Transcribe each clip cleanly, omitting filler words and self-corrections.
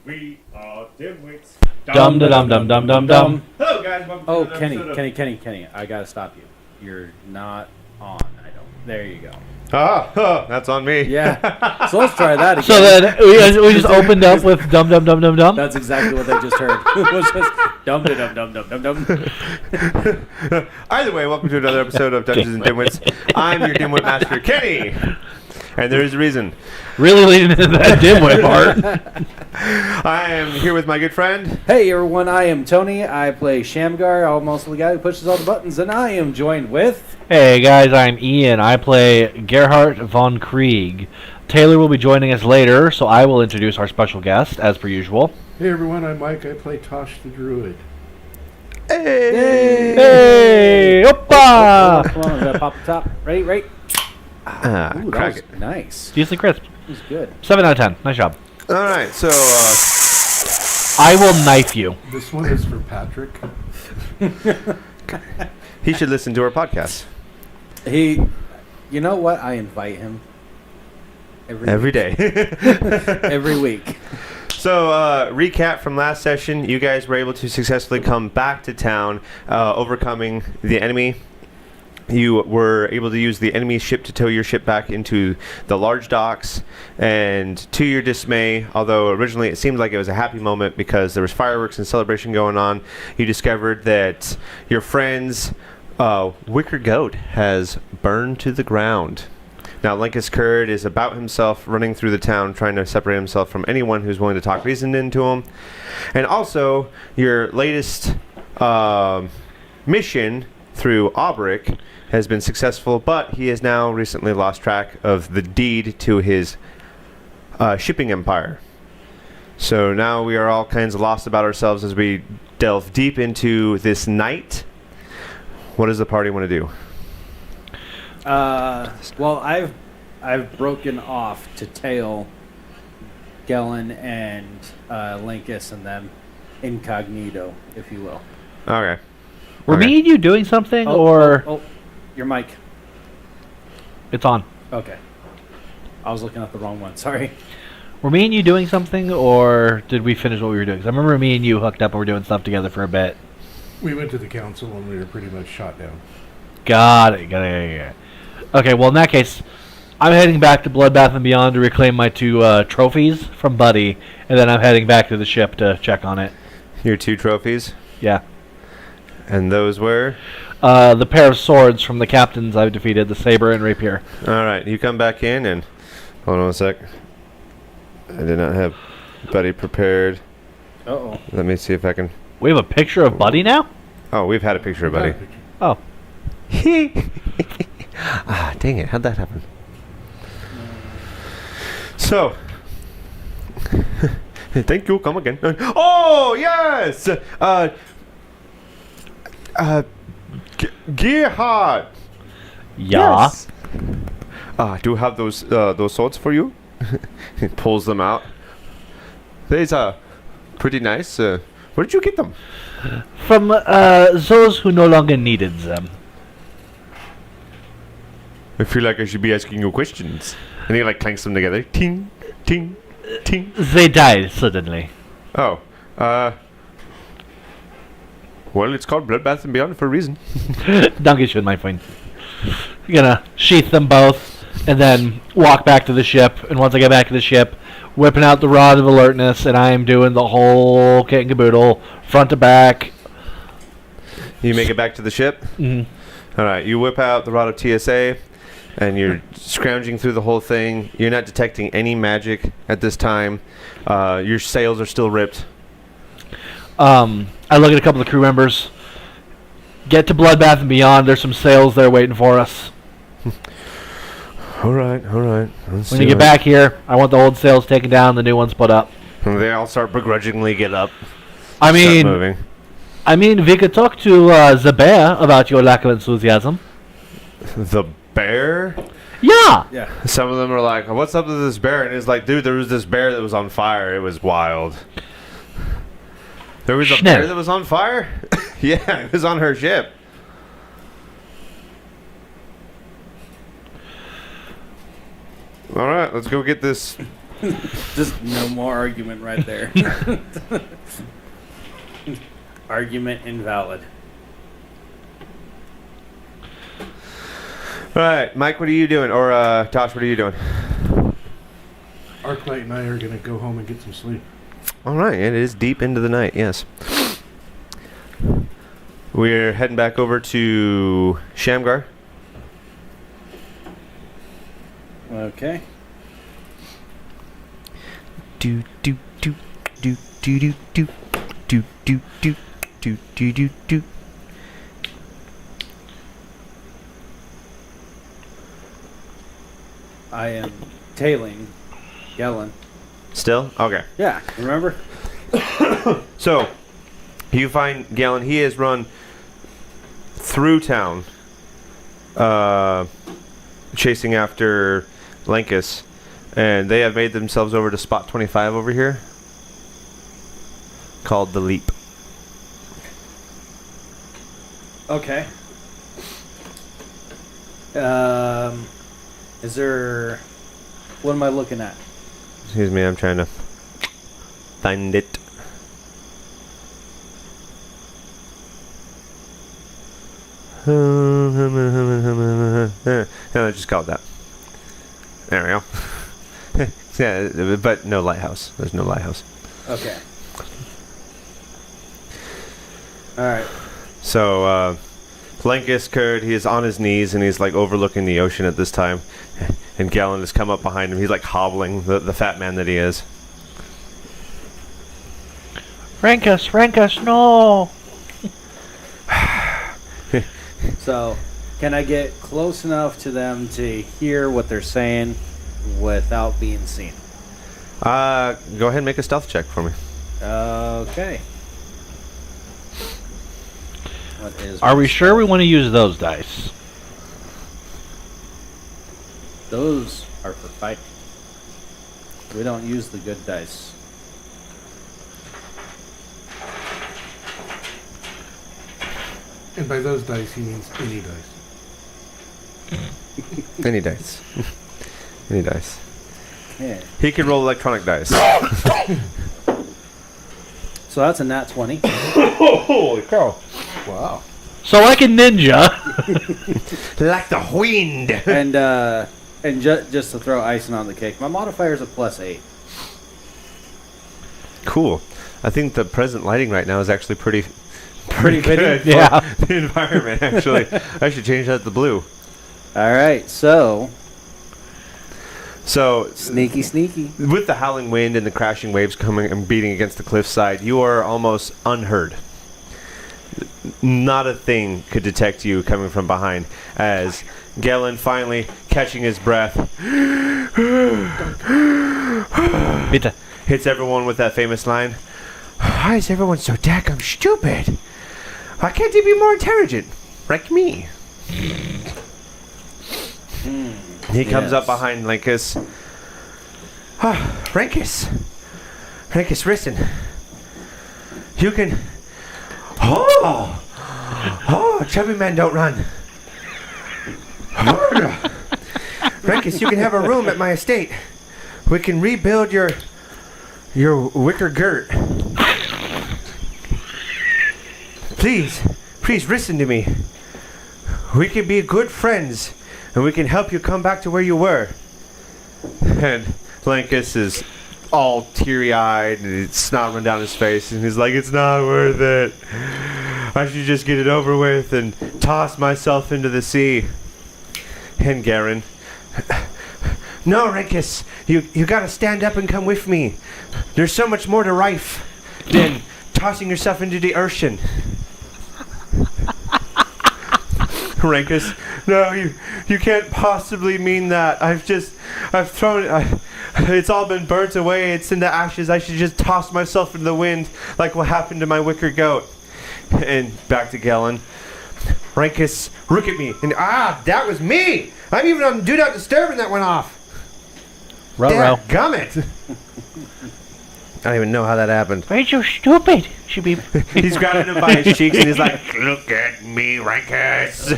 We are Dimwitts. Dum dum dum dum dum dum. Hello, guys. Welcome Oh, to another episode Kenny, I gotta stop you. You're not on. I don't. There you go. That's on me. Yeah. So let's try that again. So then we just opened up with dum dum dum dum dum. That's exactly what they just heard. It was just dum dum dum dum dum dum. Either way, welcome to another episode of Dungeons and Dimwits. I'm your Dimwit Master, Kenny. And there is a reason. Really leading into that dimwit part. I am here with my good friend. Hey everyone, I am Tony. I play Shamgar, almost the guy who pushes all the buttons, and I am joined with. Hey guys, I'm Ian. I play Gerhard von Krieg. Taylor will be joining us later, so I will introduce our special guest as per usual. Hey everyone, I'm Mike. I play Tosh the Druid. Hey! Hey! Oppa! Come on, we gotta pop the top. Ready, right? Ooh, that Crack was it. nice. Decently crisp. That was good. 7 out of 10. Nice job. All right, so I will knife you. This one is for Patrick. he should listen to our podcast You know what? I invite him every day. every week. So, recap from last session, you guys were able to successfully come back to town, overcoming the enemy. You were able to use the enemy ship to tow your ship back into the large docks, and to your dismay, although originally it seemed like it was a happy moment because there was fireworks and celebration going on, you discovered that your friend's wicker goat has burned to the ground. Now, Linkus Kurd is about himself, running through the town, trying to separate himself from anyone who's willing to talk reason into him. And also, your latest mission through Aubric has been successful, but he has now recently lost track of the deed to his shipping empire. So now we are all kinds of lost about ourselves as we delve deep into this night. What does the party want to do? Well, I've broken off to tail Gellin and Linkus and them incognito, if you will. Okay. Were Okay. me and you doing something, or Oh, your mic. it's on? Okay. I was looking at the wrong one. Sorry. Were me and you doing something, or did we finish what we were doing? 'Cause I remember me and you hooked up and were doing stuff together for a bit. We went to the council and we were pretty much shot down. Got it. Okay, well in that case, I'm heading back to Bloodbath and Beyond to reclaim my 2 trophies from Buddy, and then I'm heading back to the ship to check on it. Your 2 trophies? Yeah. And those were? The pair of swords from the captains I've defeated, the saber and rapier. Alright, you come back in and... Hold on a sec. I did not have Buddy prepared. Uh-oh. Let me see if I can... We have a picture of Buddy now? Oh, we've had a picture of Buddy. Oh. Dang it. How'd that happen? So... Thank you. Come again. Oh, yes! Gerhard! Yeah. Yes. Do you have those swords for you? He pulls them out. These are pretty nice. Where did you get them? From those who no longer needed them. I feel like I should be asking you questions. And he like clanks them together. Ting, ting, ting. They died suddenly. Oh. Well, it's called Bloodbath and Beyond for a reason. Dankeschön, my friend. I'm gonna sheath them both and then walk back to the ship. And once I get back to the ship, whipping out the Rod of Alertness, and I am doing the whole kit and caboodle, front to back. You make it back to the ship? Mm-hmm. Alright, you whip out the Rod of TSA, and you're scrounging through the whole thing. You're not detecting any magic at this time. Your sails are still ripped. I look at a couple of crew members. Get to Bloodbath and Beyond. There's some sails there waiting for us. Alright. When you get back here, I want the old sails taken down, the new ones put up. And they all start begrudgingly get up. I Start moving. mean, we could talk to the bear about your lack of enthusiasm. The bear? Yeah. Yeah. Some of them are like, what's up with this bear? And it's like, dude, there was this bear that was on fire. It was wild. There was a Schnell. bear that was on fire? Yeah, it was on her ship. Alright, let's go get this Just no more argument right there. Argument invalid. All right, Mike, what are you doing? Or Tosh, what are you doing? Arclight and I are going to go home and get some sleep. All right, it is deep into the night, yes. We're heading back over to Shamgar. Okay. Do do do do do do do do do do do do do do. I am tailing Gellin. Still? Okay. Yeah, remember? So, you find Galen. He has run through town, chasing after Lankus, and they have made themselves over to spot 25 over here, called the Leap. Okay. Is there... What am I looking at? Excuse me, I'm trying to find it. No, just call it that. There we go. Yeah, but no lighthouse. There's no lighthouse. Okay. Alright. So, Lankus Kurd, he is on his knees and he's like overlooking the ocean at this time. And Galen has come up behind him. He's like hobbling, the fat man that he is. Rankus, no! So, can I get close enough to them to hear what they're saying without being seen? Go ahead and make a stealth check for me. Okay. What is... Are we sure we want to use those dice? Those are for fighting. We don't use the good dice. And by those dice, he means any dice. Any dice. Any dice. Yeah. He can roll electronic dice. So that's a nat 20. Holy cow. Wow. So like a ninja. Like the wind. And just to throw icing on the cake, my modifier is a +8. Cool. I think the present lighting right now is actually pretty Pretty good for Yeah. the environment, actually. I should change that to blue. All right, so So, sneaky. with the howling wind and the crashing waves coming and beating against the cliffside, you are almost unheard. Not a thing could detect you coming from behind as Galen finally catching his breath Bitte. hits everyone with that famous line, "Why is everyone so daggum stupid? Why can't he be more intelligent? Like me." He comes up Yes. behind Lankus. Rankus, listen. You can... Oh, chubby men don't run. Rankus, you can have a room at my estate. We can rebuild your wicker girt. Please listen to me. We can be good friends, and we can help you come back to where you were. And Lankus is all teary-eyed, and it's snot running down his face, and he's like, "It's not worth it. I should just get it over with and toss myself into the sea." And Garen, "No, Rankus, you gotta stand up and come with me. There's so much more to life than tossing yourself into the ocean." Rankus, "No, you can't possibly mean that. I've thrown it. It's all been burnt away. It's in the ashes. I should just toss myself into the wind like what happened to my wicker goat." And back to Galen. "Rankus, look at me." And that was me. I'm even on Do Not Disturb and that went off. Ruh-roh. Gummit. I don't even know how that happened. Why you stupid? Should be. He's grabbing him by his cheeks and he's like, "Look at me, Rankus.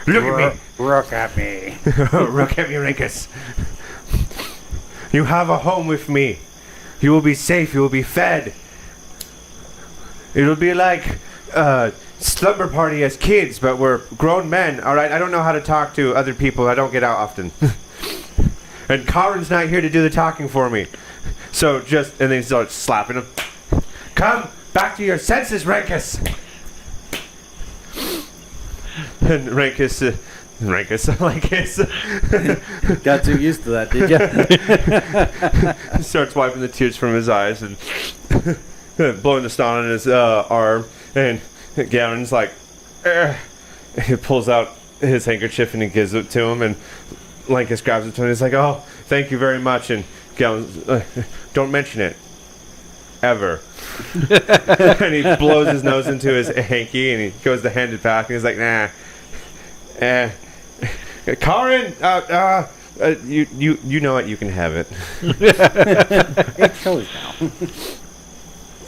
Look at me. Look at me. Look at me, Rankus." You have a home with me. You will be safe. You will be fed. It'll be like slumber party as kids, but we're grown men. All right. I don't know how to talk to other people. I don't get out often. And Karin's not here to do the talking for me. So just, and then he starts slapping him. Come back to your senses, Rankus. And Rankus Got too used to that, did you? starts wiping the tears from his eyes and blowing the snot on his arm. And Gavin's like, he pulls out his handkerchief and he gives it to him. And Lankus grabs it to him and he's like, oh, thank you very much. And Gavin's, don't mention it. Ever. And he blows his nose into his hanky and he goes to hand it back and he's like, nah. Karin, you know what? You can have it. It's yours now.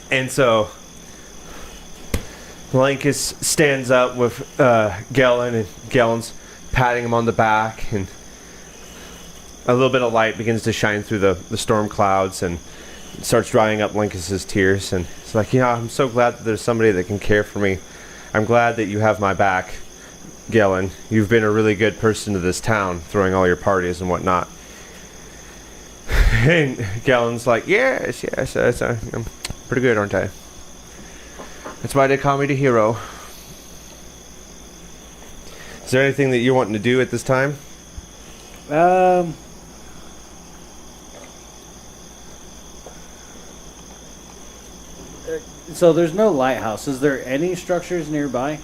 And so Lankus stands up with Gellin, and Gellin's patting him on the back, and a little bit of light begins to shine through the storm clouds and starts drying up Lankus's tears. And it's like, yeah, I'm so glad that there's somebody that can care for me. I'm glad that you have my back, Gellin. You've been a really good person to this town, throwing all your parties and whatnot. And Gellin's like, yes, I'm pretty good, aren't I? That's why they call me the hero. Is there anything that you're wanting to do at this time? So there's no lighthouse. Is there any structures nearby?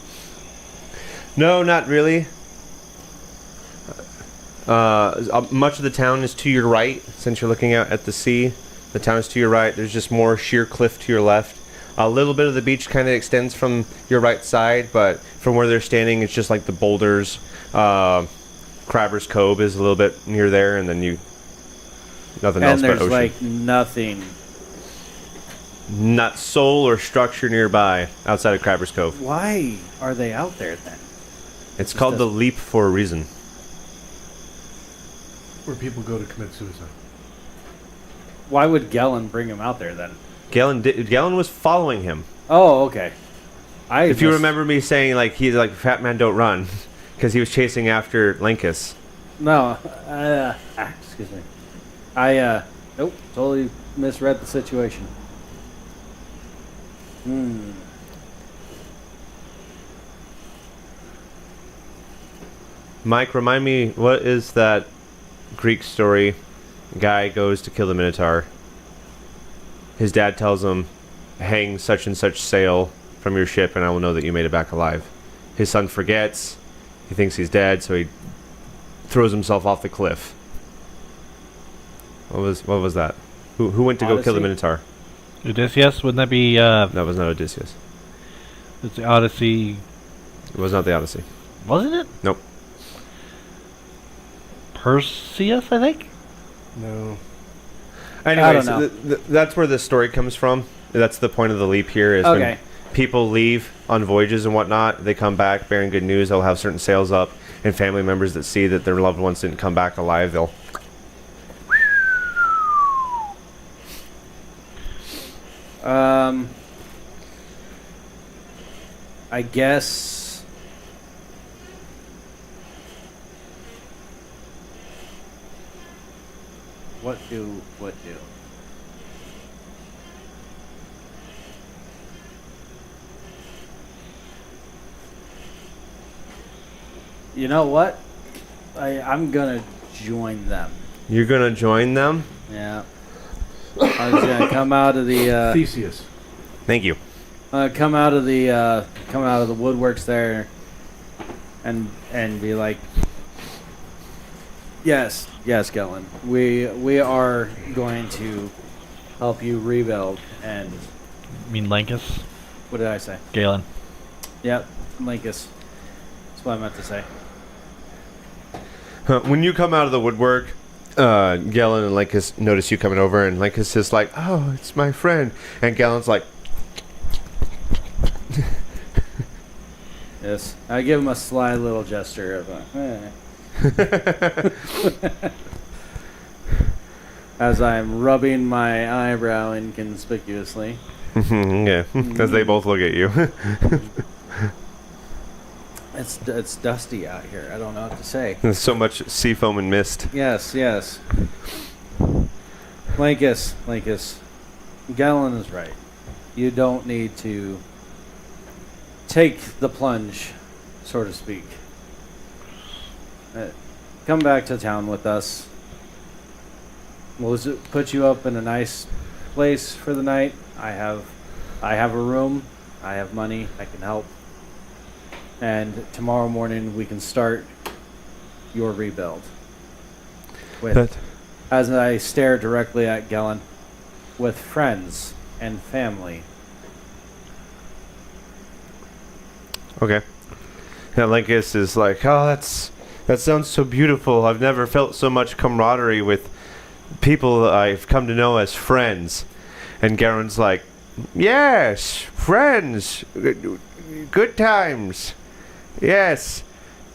No, not really. Much of the town is to your right. Since you're looking out at the sea, the town is to your right. There's just more sheer cliff to your left. A little bit of the beach kind of extends from your right side, but from where they're standing, it's just like the boulders. Crabber's Cove is a little bit near there, and then nothing else but ocean. And there's like nothing. Not soul or structure nearby outside of Crabber's Cove. Why are they out there then? It's called the Leap for a reason. Where people go to commit suicide. Why would Gellin bring him out there then? Gellin was following him. Oh, okay. If you remember me saying, like, he's like, fat man don't run, because he was chasing after Lankus. No, excuse me. Nope, totally misread the situation. Mike, remind me, what is that Greek story? Guy goes to kill the Minotaur. His dad tells him, hang such and such sail from your ship and I will know that you made it back alive. His son forgets. He thinks he's dead, so he throws himself off the cliff. What was that? Who went to go kill the Minotaur? Odysseus? Wouldn't that be... That was not Odysseus. It's the Odyssey... It was not the Odyssey. Wasn't it? Nope. Perseus, I think? No. Anyways, I don't know. That's where the story comes from. That's the point of the leap here. Is Okay. when people leave on voyages and whatnot, they come back bearing good news. They'll have certain sails up, and family members that see that their loved ones didn't come back alive, they'll... I guess... What do? You know what? I'm gonna join them. You're gonna join them? Yeah. I was gonna come out of the Theseus. Thank you. come out of the woodworks there, and be like, yes, Gellin, we are going to help you rebuild. And You mean Lankus? what did I say? Galen. Yep, Linkus. That's what I meant to say. When you come out of the woodwork, Gellin and Lankus notice you coming over, and Lankus is like, "Oh, it's my friend," and Gellin's like, Yes, I give him a sly little gesture of as I'm rubbing my eyebrow inconspicuously. Yeah, as they both look at you. It's dusty out here. I don't know what to say. There's so much sea foam and mist. Yes. Linkus. Galen is right. You don't need to take the plunge, so to speak. Come back to town with us. We'll put you up in a nice place for the night. I have a room. I have money. I can help. And tomorrow morning we can start your rebuild. As I stare directly at Gelen, with friends and family. Okay. Yeah, Linkus is like, oh, that sounds so beautiful. I've never felt so much camaraderie with people that I've come to know as friends. And Garen's like, yes, friends, good times, yes.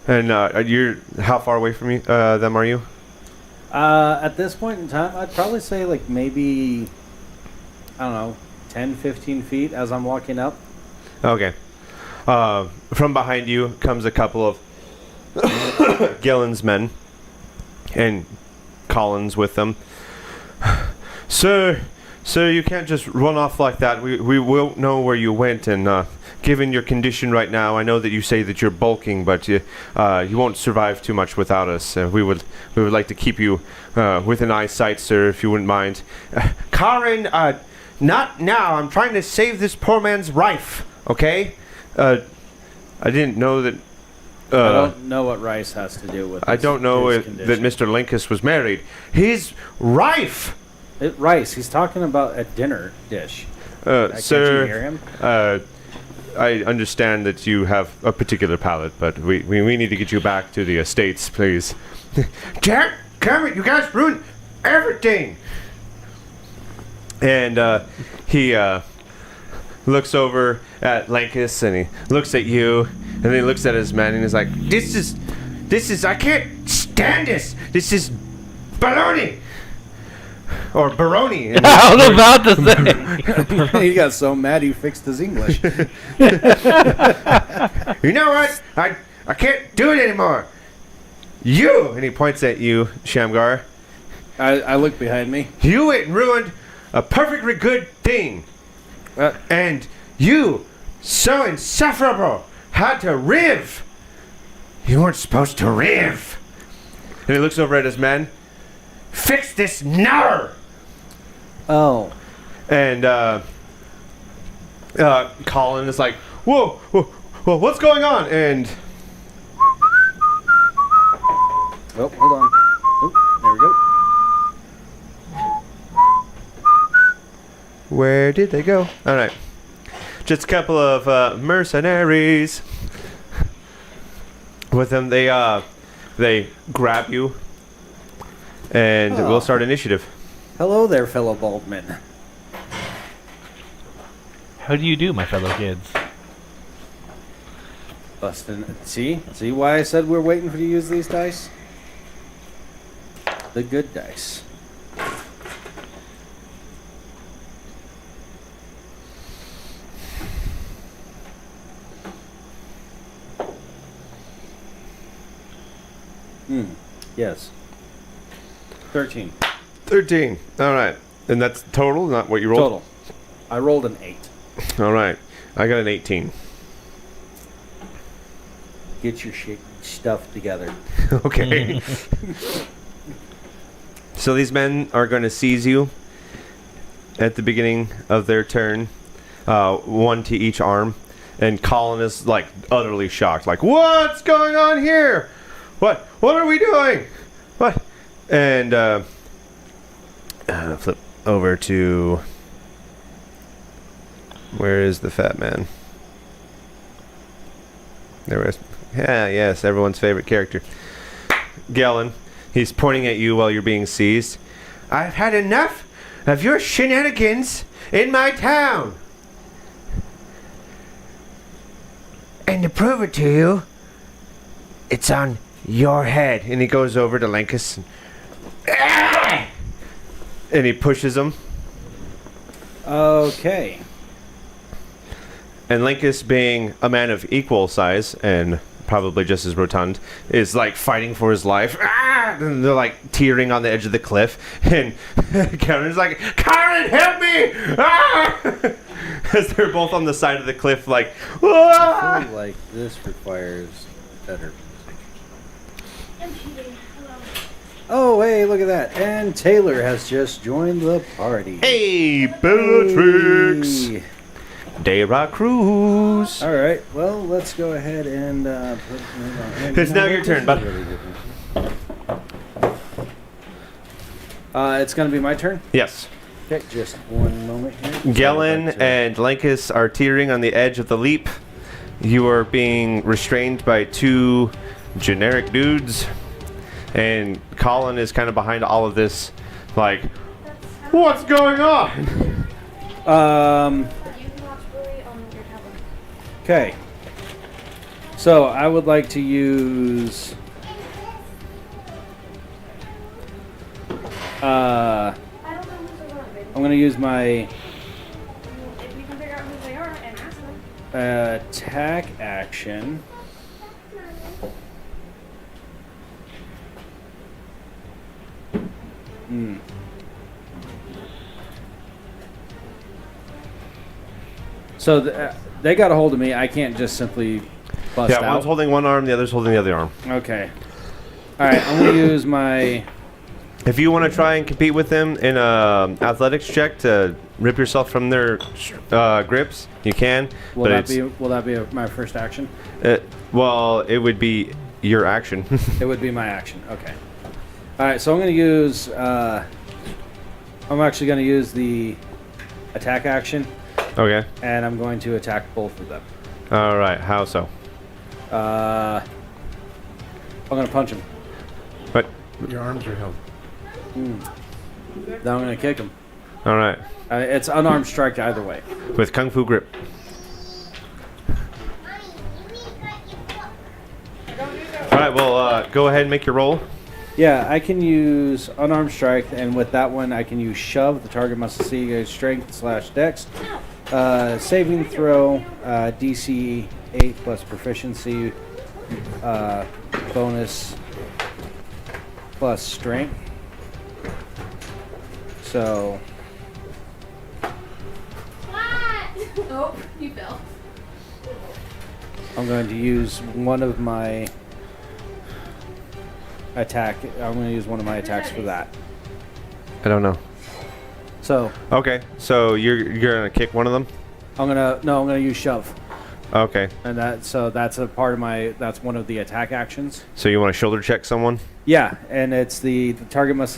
And you're how far away from them are you? At this point in time, I'd probably say like maybe, I don't know, 10, 15 feet as I'm walking up. Okay. From behind you comes a couple of Galen's men, and Collins with them. Sir, you can't just run off like that. We won't know where you went, and given your condition right now, I know that you say that you're bulking, but you won't survive too much without us. We would like to keep you within eyesight, sir, if you wouldn't mind. Karen, not now. I'm trying to save this poor man's life. Okay. I didn't know that. I don't know what Rice has to do with. I don't know that condition. Mr. Linkus was married. He's rife. Rice. He's talking about a dinner dish. Sir, can't you hear him? I understand that you have a particular palate, but we need to get you back to the estates, please. Jack, Cameron, you guys ruined everything. And he looks over at Lankus, and he looks at you, and then he looks at his men, and he's like, This is, I can't stand this. This is baloney. Or baroni. I was about to say. He got so mad he fixed his English. You know what? I can't do it anymore. You, and he points at you, Shamgar. I look behind me. You went and ruined a perfectly good thing. And you, so insufferable, had to riv. You weren't supposed to riv. And he looks over at his men. Fix this now! Oh. And Colin is like, whoa, what's going on? And oh, hold on. Oh, there we go. where did they go? All right, just a couple of mercenaries. With them, they grab you. And we'll start initiative. Hello there, fellow baldmen. How do you do, my fellow kids? Bustin'. See why I said we're waiting for you to use these dice? The good dice. Yes. 13. 13. All right. And that's total, not what you rolled? Total. I rolled an 8. All right. I got an 18. Get your stuff together. Okay. So these men are going to seize you at the beginning of their turn, one to each arm. And Colin is like utterly shocked. Like, what's going on here? What are we doing? What? And flip over to, where is the fat man? There is. Yeah, yes, everyone's favorite character. Galen, he's pointing at you while you're being seized. I've had enough of your shenanigans in my town. And to prove it to you, it's on your head. And he goes over to Lankus. and he pushes him. Okay. And Linkus, being a man of equal size and probably just as rotund, is like fighting for his life. Ah! And they're like teetering on the edge of the cliff. And Karen's like, Karen, help me! Ah! As they're both on the side of the cliff, like, ah! I feel like this requires better. Oh, hey, look at that. And Taylor has just joined the party. Hey, Bellatrix! Hey. De La Cruz! All right, well, let's go ahead and put him on. It's now your turn, bud. It's going to be my turn? Yes. Okay, just one moment here. Gellin and Lankus are teetering on the edge of the leap. You are being restrained by two generic dudes. And Colin is kind of behind all of this, like, what's going on? Okay. So I would like to use I'm gonna use my attack action. So they got a hold of me. I can't just simply bust out. Yeah, one's holding one arm, the other's holding the other arm. Okay. All right, I'm going to use my... If you want to try and compete with them in a athletics check to rip yourself from their grips, you can. Will that be my first action? Well, it would be your action. It would be my action. Okay. All right, so I'm going to use... I'm actually going to use the attack action. Okay. And I'm going to attack both of them. All right. How so? I'm going to punch him. But Your arms are held. Then I'm going to kick him. all right. It's unarmed strike either way. With Kung Fu grip. All right. Well, go ahead and make your roll. Yeah, I can use unarmed strike, and with that one, I can use shove. The target must succeed a strength/dex. Saving throw, DC 8 plus proficiency, bonus plus strength. So. Oh, you fell. I'm going to use one of my I'm going to use one of my attacks for that. I don't know. So Okay. So you're gonna kick one of them. I'm gonna use shove, Okay. and that's a part of that's one of the attack actions. So you want to shoulder check someone? Yeah, and it's the target must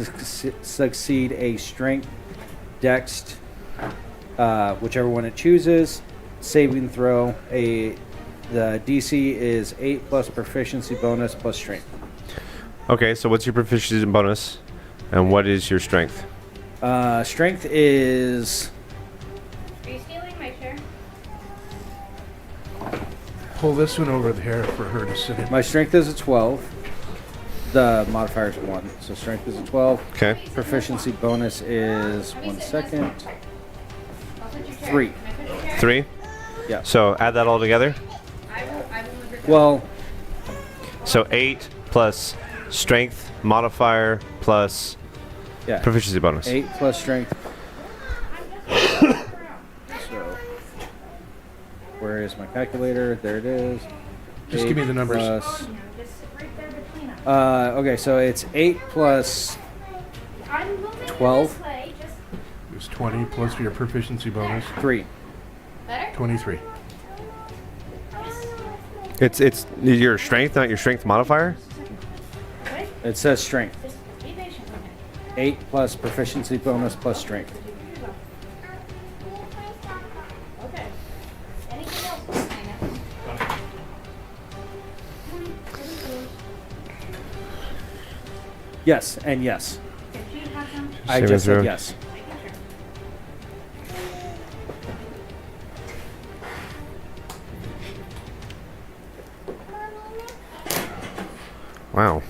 succeed a strength, dex, whichever one it chooses. Saving throw. The DC is 8 plus proficiency bonus plus strength. Okay. So what's your proficiency bonus, and what is your strength? Strength is... Are you stealing my chair? Pull this one over there for her to sit in. My strength is a 12. The modifier is 1. So strength is a 12. Okay. Proficiency bonus is... One second. I'll put your chair. 3. Can I put your chair? 3. Yeah. So add that all together. I will move it. Well, So 8 plus strength modifier plus yeah. proficiency bonus. 8 plus strength. So, where is my calculator? There it is. Just give me the numbers. Plus, Just sit right there between us. okay, so it's 8 plus... I'm moving 12. this way. Just It was 20 plus your proficiency bonus. 3. better. 23. It's your strength, not your strength modifier. Wait, It says strength. just be patient with me. 8 plus proficiency bonus plus strength. Okay. Anything else? Yes, and yes. Did you have some? I Saving just throw. said yes. Making sure. Wow.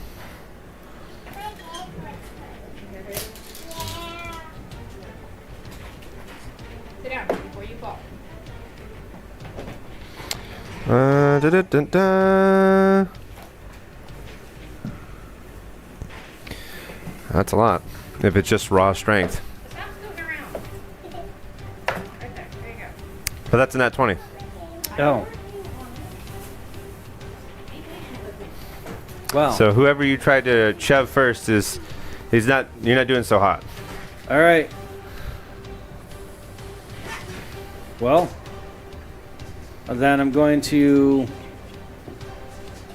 da, da, da, da. That's a lot. If it's just raw strength. The sound's moving around. Right there. There you go. But that's a nat 20. Oh. Well. So whoever you tried to shove first you're not doing so hot. All right. Well, then I'm going to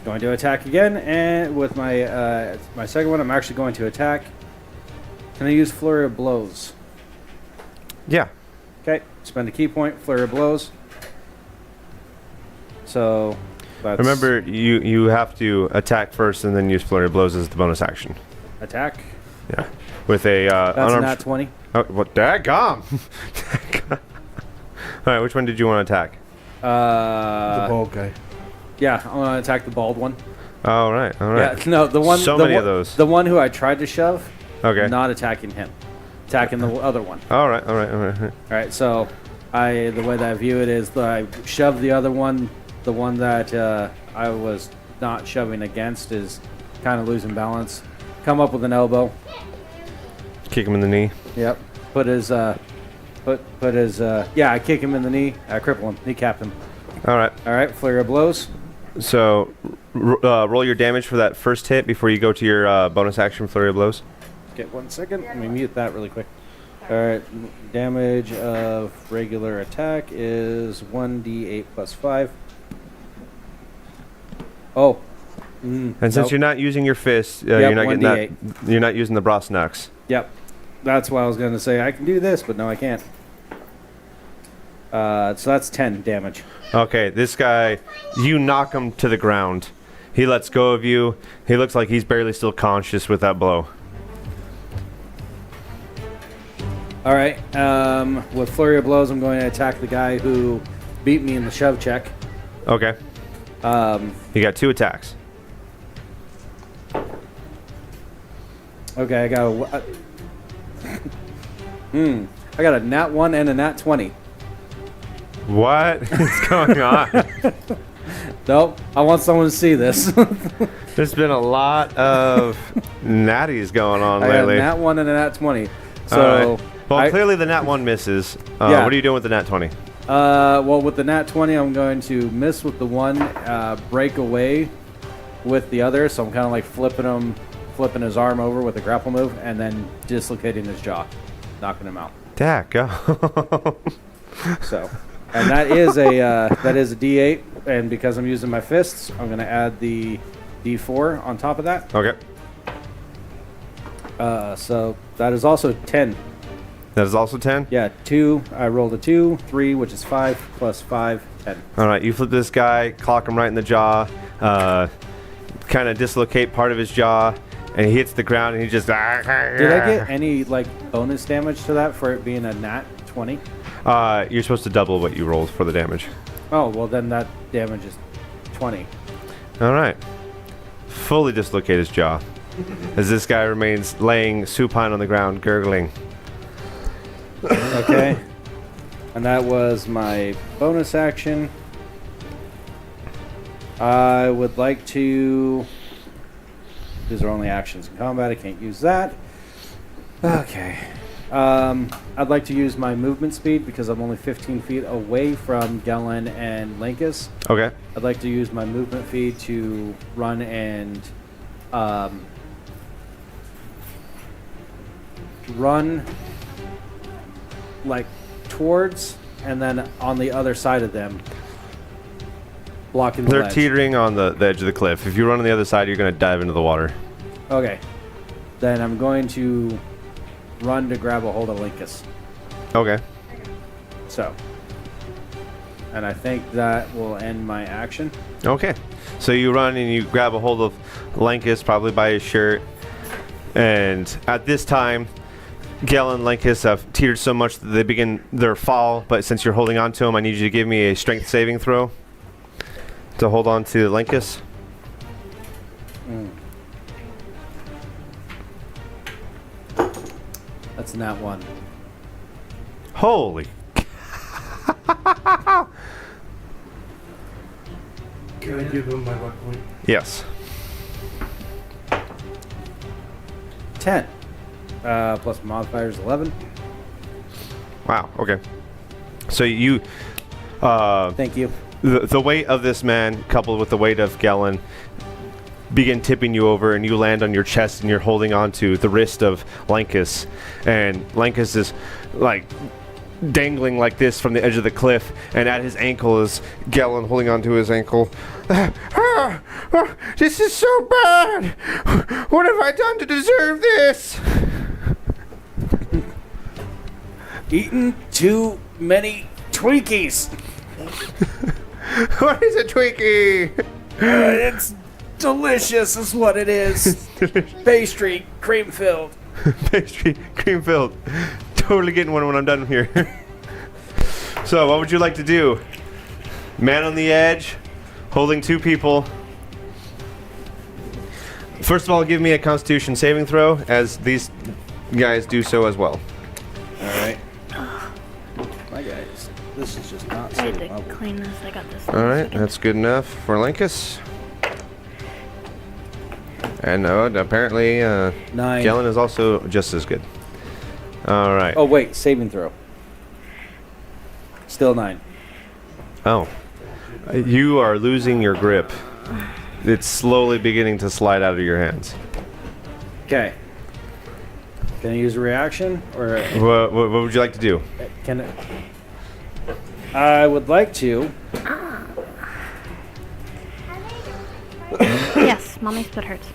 attack again, and with my my second one, I'm actually going to attack. Can I use flurry of blows? Yeah. Okay, spend a key point, flurry of blows. So, that's Remember, you have to attack first and then use flurry of blows as the bonus action. attack. Yeah. With a That's unarmed. not 20. Oh, what? Daggum! All right, which one did you want to attack? The bald guy. Yeah, I'm gonna attack the bald one. All right. Yeah, no, the one. So the many one, of those. The one who I tried to shove. Okay. Not attacking him, attacking the other one. All right. All right. All right. All right, so the way that I view it is that I shove the other one. The one that I was not shoving against is kind of losing balance. Come up with an elbow. Kick him in the knee. Yep. Put his I kick him in the knee. I cripple him. Kneecap him. All right. All right. Flurry of blows. So, roll your damage for that first hit before you go to your bonus action flurry of blows. Get 1 second. Let me mute that really quick. All right. Damage of regular attack is 1d8 plus 5. Oh. And since you're not using your fist, you're Yep, not getting 1d8. that. You're not using the brass knucks. Yep. That's why I was going to say I can do this, but no, I can't. So that's 10 damage. Okay, this guy, you knock him to the ground. He lets go of you. He looks like he's barely still conscious with that blow. All right. With flurry of blows, I'm going to attack the guy who beat me in the shove check. Okay. You got 2 attacks. Okay, I got I got a nat 1 and a nat 20. What is going on? Nope. I want someone to see this. There's been a lot of natties going on I got a lately. nat 1 and a nat 20. All So, right. Well, clearly the nat 1 misses. Yeah. What are you doing with the nat 20? well, with the nat 20, I'm going to miss with the one, break away with the other. So I'm kind of like flipping his arm over with a grapple move, and then dislocating his jaw, knocking him out. Dak, go. So, and that is a D8, and because I'm using my fists, I'm going to add the D4 on top of that. Okay. So that is also 10. That is also 10? Yeah, 2. I rolled a 2, 3, which is 5, plus 5, 10. All right, you flip this guy, clock him right in the jaw, kind of dislocate part of his jaw, and he hits the ground, and he just... Did I get any bonus damage to that for it being a nat 20? You're supposed to double what you rolled for the damage. Oh, well then that damage is 20. All right. Fully dislocate his jaw as this guy remains laying supine on the ground, gurgling. Okay. And that was my bonus action. I would like to... These are only actions in combat. I can't use that. Okay. I'd like to use my movement speed because I'm only 15 feet away from Gellin and Linkus. Okay. I'd like to use my movement speed to run and run towards and then on the other side of them, blocking the They're ledge. teetering on the edge of the cliff. If you run on the other side, you're going to dive into the water. Okay. Then I'm going to run to grab a hold of Linkus. Okay. So. And I think that will end my action. Okay. So you run and you grab a hold of Lankus, probably by his shirt. And at this time, Gale and Lankus have teetered so much that they begin their fall. But since you're holding on to him, I need you to give me a strength saving throw to hold on to Lankus. That's a nat 1. Holy. Can I give him my luck point? Yes. 10. Plus my modifier is 11. Wow. Okay. So you, Thank you. the weight of this man, coupled with the weight of Gellin, begin tipping you over, and you land on your chest, and you're holding on to the wrist of Lankus, and Lankus is like dangling like this from the edge of the cliff, and at his ankle is Gellin holding onto his ankle. This is so bad. What have I done to deserve this? Eaten too many Twinkies. What is a Twinkie? It's delicious, is what it is. Pastry, cream filled. Pastry, cream filled. Totally getting one when I'm done here. So, what would you like to do? Man on the edge, holding two people. First of all, give me a Constitution saving throw, as these guys do so as well. All right. My guys, this is just not I had sitting to up. clean this. I got this. All right, that's good enough for Lankus. And apparently, 9. Gellin is also just as good. All right. Oh wait, saving throw. Still 9. Oh. You are losing your grip. It's slowly beginning to slide out of your hands. Okay. Can I use a reaction or What would you like to do? can it? I would like to. Yes, mommy's foot hurts.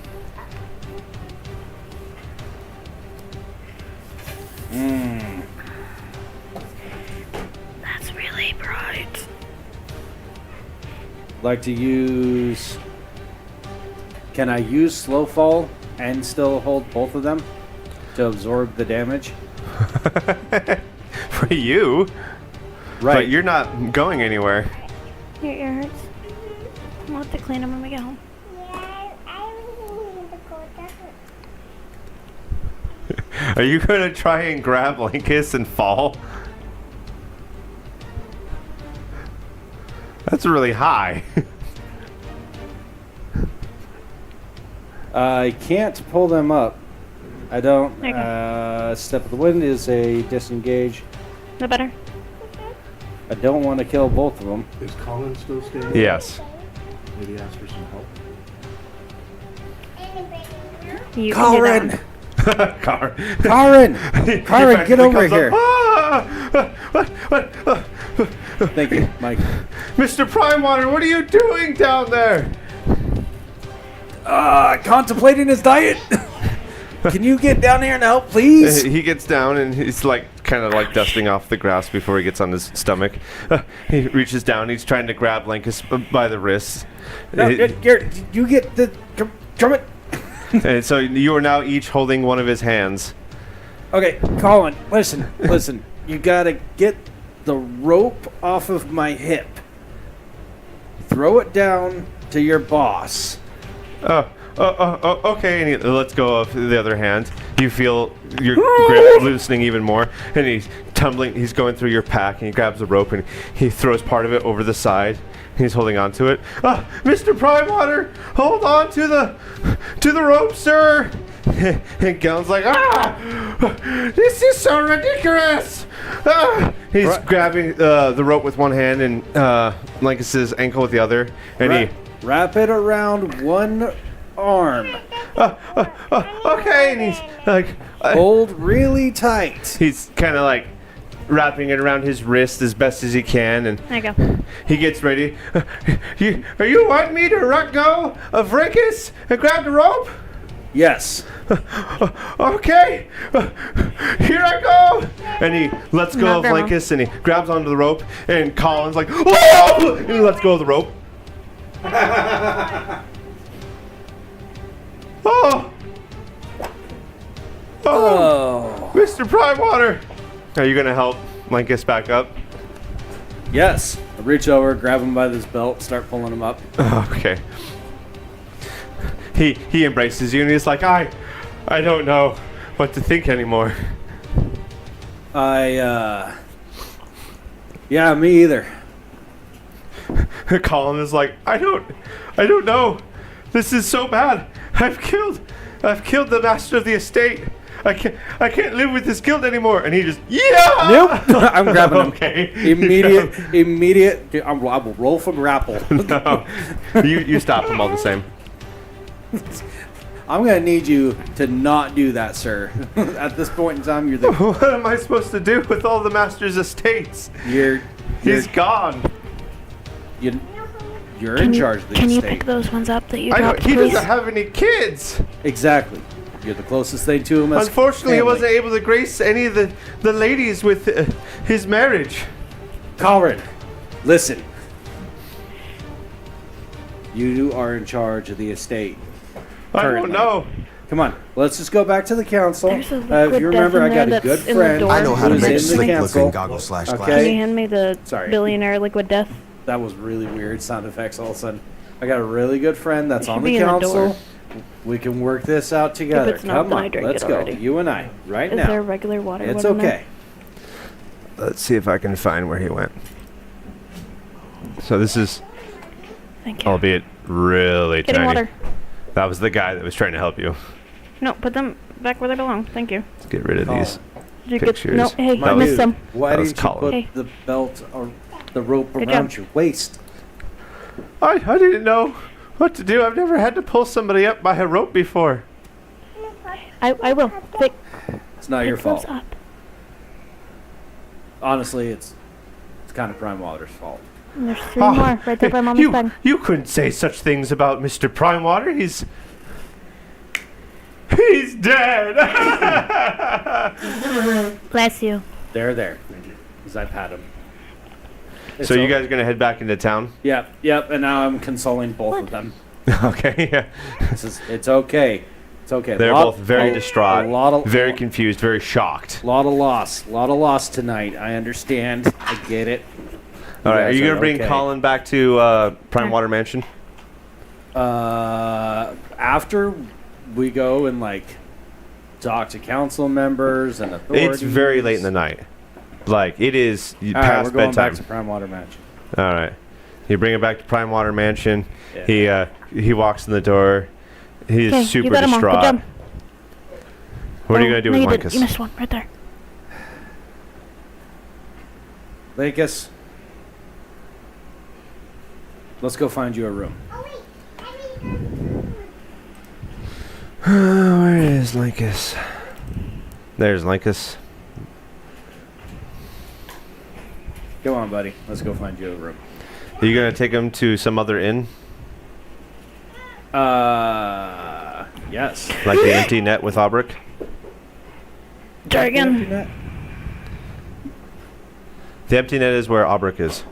That's really bright. Like to use. Can I use slow fall and still hold both of them to absorb the damage? For you? Right. But you're not going anywhere. Your ear hurts. We'll have to clean them when we get home. Are you going to try and grab Lankus and fall? That's really high. I can't pull them up. I don't. There you go. Step of the wind is a disengage. No better? I don't want to kill both of them. Is Colin still standing? Yes. Maybe ask for some help. You can do that one. Car. Karen! Karen, get over Comes up, here. "Ah! What? Thank you, Mike. Mr. Primewater, what are you doing down there? Contemplating his diet. Can you get down here and help, please? He gets down and he's like kind of like dusting off the grass before he gets on his stomach. He reaches down. He's trying to grab Lankus by the wrists. No, you get the. Come it. And so you are now each holding one of his hands. Okay, Colin, listen. You gotta get the rope off of my hip. Throw it down to your boss. Okay. And he lets go of the other hand. You feel your grip loosening even more, and he's tumbling. He's going through your pack, and he grabs the rope, and he throws part of it over the side. He's holding on to it. Mr. Primewater, hold on to the rope, sir. And Gellin's like, this is so ridiculous. He's grabbing the rope with one hand and Lankus's ankle with the other, and Wrap it around one arm. okay, and he's like, Hold really tight. he's kind of like wrapping it around his wrist as best as he can, and There you go. he gets ready. Are you wanting me to let go of Rikus and grab the rope? Yes. Okay, here I go. And he lets go Not of Grandma. Lankus and he grabs onto the rope, and Colin's like, whoa! And he lets go of the rope. Oh, Mr. Primewater, are you gonna help Lankus back up? Yes. I reach over, grab him by this belt, start pulling him up. Okay. He embraces you and he's like, I don't know what to think anymore. Yeah, me either. Colin is like, I don't know. This is so bad. I've killed the master of the estate. I can't live with this guilt anymore. And he just, yeah. Nope. I'm grabbing him. Okay. Immediate. I will roll for grapple. No. You stop him all the same. I'm gonna need you to not do that, sir. At this point in time, What am I supposed to do with all the master's estates? He's gone. You're in charge of the Can you estate. pick those ones up that you I know dropped, he please? doesn't have any kids. Exactly. You're the closest thing to him. As Unfortunately, he family. wasn't able to grace any of the ladies with his marriage. Colin, listen. You are in charge of the estate. I don't Currently. know. Come on, let's just go back to the council. There's a If liquid you remember, death I in got there a good that's in the friend. door. I know how to who's make in the slick council. looking goggles slash Okay. Can glasses. you hand me the Sorry. billionaire liquid death? That was really weird sound effects all of a sudden. I got a really good friend that's It should on be the in the council. door. We can work this out together. it's not, Come then I on, drink let's it go. already. You and I, right Is now. there regular water? It's in there? okay. Let's see if I can find where he went. So this is, Thank you. albeit really Getting tiny. water. That was the guy that was trying to help you. No, put them back where they belong. Thank you. Let's get rid of Colin. these. Did you Pictures. No, hey, My I missed dude, some. why That was didn't you Colin. put Hey. the belt or the rope Good around job. your waist? I didn't know what to do. I've never had to pull somebody up by a rope before. I will. Pick, It's not your pick those fault. up. Honestly, it's kind of Prime Water's fault. And there's 3 more right there by Mommy's you, bed. you couldn't say such things about Mr. Primewater. He's dead. Bless you. There. As I pat him. So you guys are gonna head back into town? Yep. And now I'm consoling both of them. Okay. Yeah. It's okay. It's okay. They're both very distraught, A lot of very confused, very shocked. lot of loss tonight. I understand. I get it. All right. Are guys you gonna bring okay. Colin back to Primewater Mansion? After we go and talk to council members and authorities. It's very late in the night. Like it is All right, past we're going bedtime. back to Prime Water Mansion. All right. You bring him back to Primewater Mansion. Yeah. He walks in the door. He's Okay, super you got 'em all. Good distraught. job. What are you Oh, gonna do no, with you did. Linkus? You missed one right there. Lakis, let's go find you a room. Where is Linkus? There's Linkus. Come on, buddy. Let's go find you a room. Are you gonna take him to some other inn, Yes. like the Empty Net with Aubric? Jargon. The Empty Net is where Aubric is.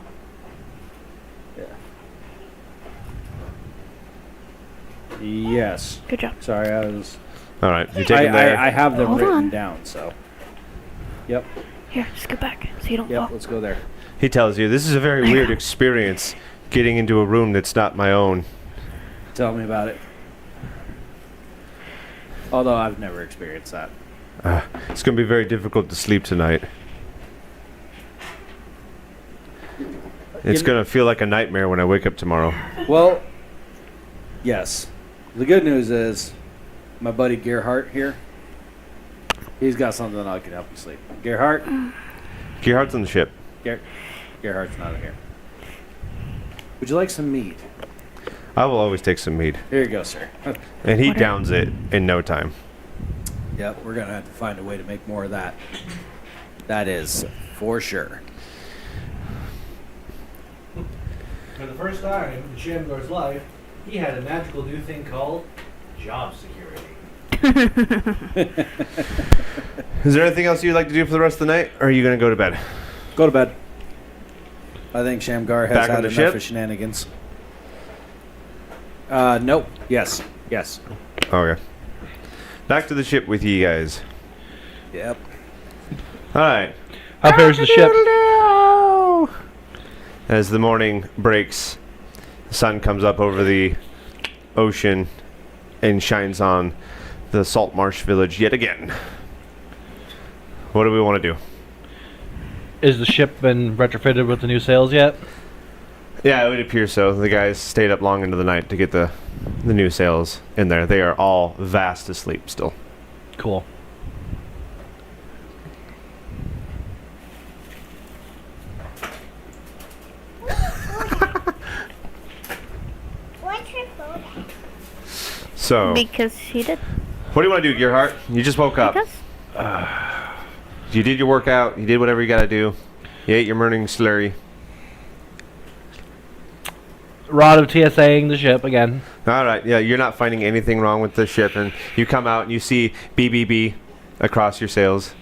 Yes. Good job. Sorry, I was. All right. You take him there. I have them Hold written on. down. So. Yep. Here, scoot back so you don't Yep. fall. Let's go there. He tells you this is a very weird experience, getting into a room that's not my own. Tell me about it. Although I've never experienced that. It's gonna be very difficult to sleep tonight. It's You- gonna feel like a nightmare when I wake up tomorrow. Well, yes. The good news is, my buddy Gerhardt here. He's got something that can help you sleep. Gerhardt. Gerhardt's on the ship. Gerhardt's not here. Would you like some mead? I will always take some mead, Here you go, sir. and he Water. downs it in no time. Yep, we're gonna have to find a way to make more of that. That is for sure. For the first time in Shamgar's life, he had a magical new thing called job security. Is there anything else you'd like to do for the rest of the night, or are you gonna go to bed? Go to bed. I think Shamgar has Back on had the enough ship? of shenanigans. Nope. Yes. Okay. Back to the ship with you guys. Yep. All right. How fares the ship? As the morning breaks, the sun comes up over the ocean and shines on the salt marsh village yet again. What do we want to do? Is the ship been retrofitted with the new sails yet? Yeah, it would appear so. The guys stayed up long into the night to get the new sails in there. They are all vast asleep still. Cool. What's your phone? So, Because he did. what do you want to do, Gearhart? You just woke up. Because You did your workout. You did whatever you got to do. You ate your morning slurry. Rod of TSAing the ship again. All right. Yeah, you're not finding anything wrong with the ship, and you come out and you see BBB across your sails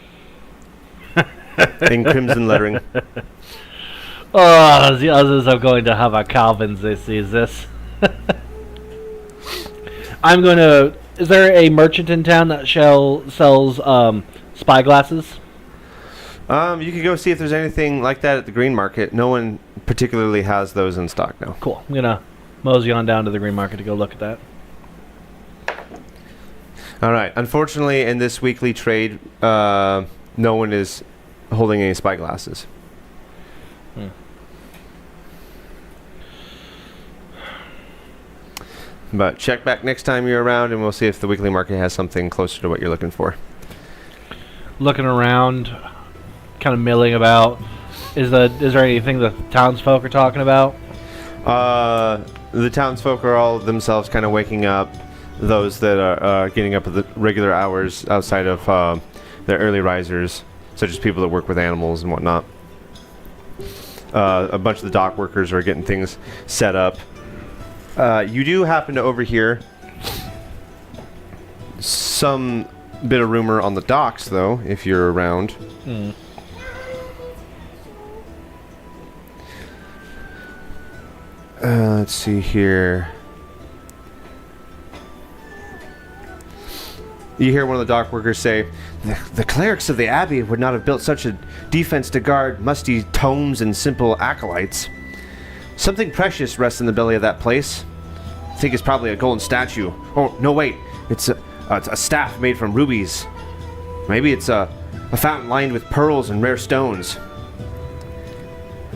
in crimson lettering. Oh, the others are going to have a Calvin. This is this. I'm going to. Is there a merchant in town that sells spy glasses? You could go see if there's anything like that at the green market. No one particularly has those in stock now. Cool. I'm gonna mosey on down to the green market to go look at that. All right. Unfortunately, in this weekly trade, no one is holding any spy glasses. But check back next time you're around, and we'll see if the weekly market has something closer to what you're looking for. Looking around, kind of milling about. Is there anything the townsfolk are talking about? The townsfolk are all themselves kind of waking up. Those that are getting up at the regular hours outside of the early risers, such as people that work with animals and whatnot. A bunch of the dock workers are getting things set up. You do happen to overhear some bit of rumor on the docks, though, if you're around. Let's see here. You hear one of the dock workers say, the clerics of the Abbey would not have built such a defense to guard musty tomes and simple acolytes. Something precious rests in the belly of that place. I think it's probably a golden statue. Oh, no, wait. It's a staff made from rubies. Maybe it's a fountain lined with pearls and rare stones.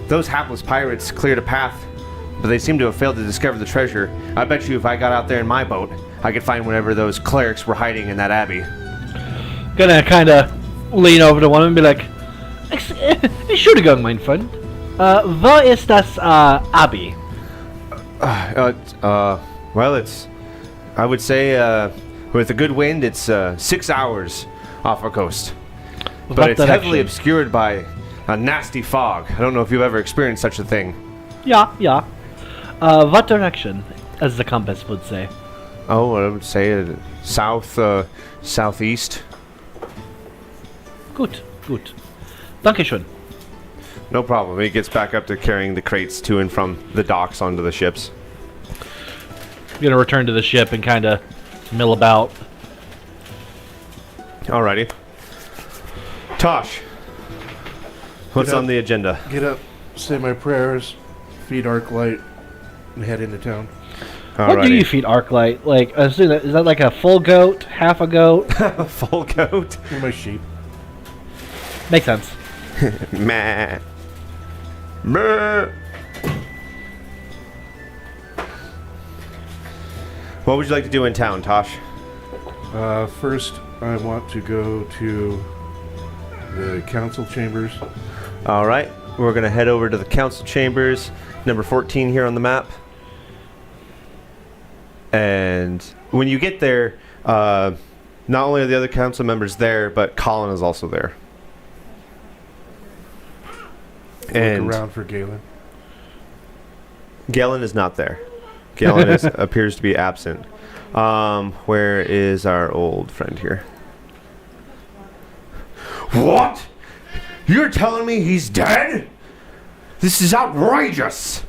Those hapless pirates cleared a path, but they seem to have failed to discover the treasure. I bet you if I got out there in my boat, I could find whatever those clerics were hiding in that abbey. Gonna kind of lean over to one and be like, Entschuldigung, mein Freund. Wo ist das Abbey? Well, it's... I would say, with a good wind, it's 6 hours off our coast. But it's heavily obscured by a nasty fog. I don't know if you've ever experienced such a thing. Yeah. What direction, as the compass would say? Oh, I would say south, southeast. Gut. Dankeschön. No problem. He gets back up to carrying the crates to and from the docks onto the ships. I'm gonna return to the ship and kind of mill about. Alrighty. Tosh, what's Get up. on the agenda? Get up, say my prayers, feed Arclight, and head into town. What do you feed Arclight? Like, I assume is that like a full goat, half a goat? A full goat? And my sheep. Makes sense. Meh. Meh. What would you like to do in town, Tosh? First, I want to go to the council chambers. All right. We're going to head over to the council chambers, number 14 here on the map. And when you get there, not only are the other council members there, but Colin is also there. And Look around for Galen. Galen is not there. Galen appears to be absent. Where is our old friend here? What? You're telling me he's dead? This is outrageous.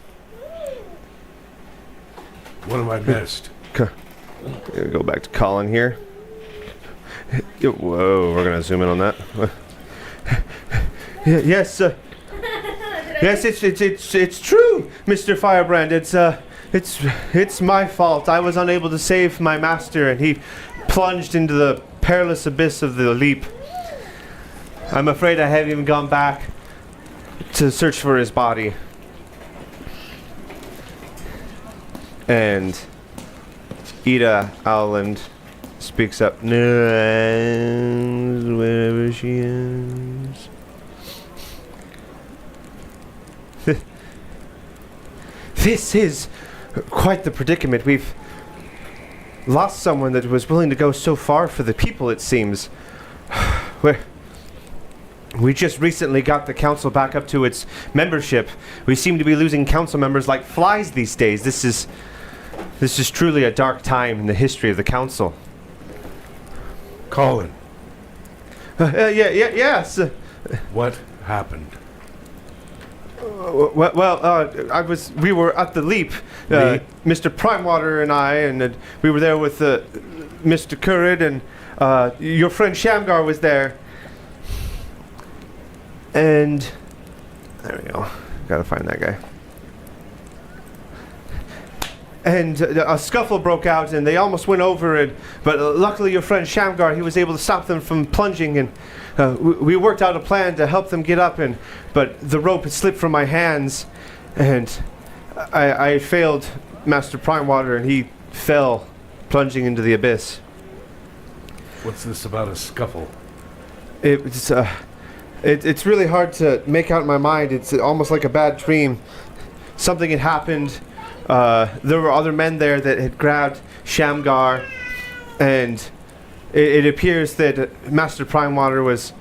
What have I missed? Go back to Colin here. Whoa, we're gonna zoom in on that. Yes, yes, it's true, Mr. Firebrand. It's my fault. I was unable to save my master, and he plunged into the perilous abyss of the leap. I'm afraid I haven't even gone back to search for his body. And Ida Owland speaks up. Wherever she is. This is quite the predicament. We've lost someone that was willing to go so far for the people, it seems. We just recently got the council back up to its membership. We seem to be losing council members like flies these days. This is truly a dark time in the history of the council. Colin, Yes. what happened? We were at the Leap, Me? Mr. Primewater and I, and we were there with Mr. Currid, and your friend Shamgar was there. And there we go. Gotta find that guy. And a scuffle broke out, and they almost went over it. But luckily, your friend Shamgar, he was able to stop them from plunging, and we worked out a plan to help them get up. But the rope had slipped from my hands, and I failed Master Primewater, and he fell, plunging into the abyss. What's this about a scuffle? It's really hard to make out in my mind. It's almost like a bad dream. Something had happened. There were other men there that had grabbed Shamgar, and it appears that Master Primewater was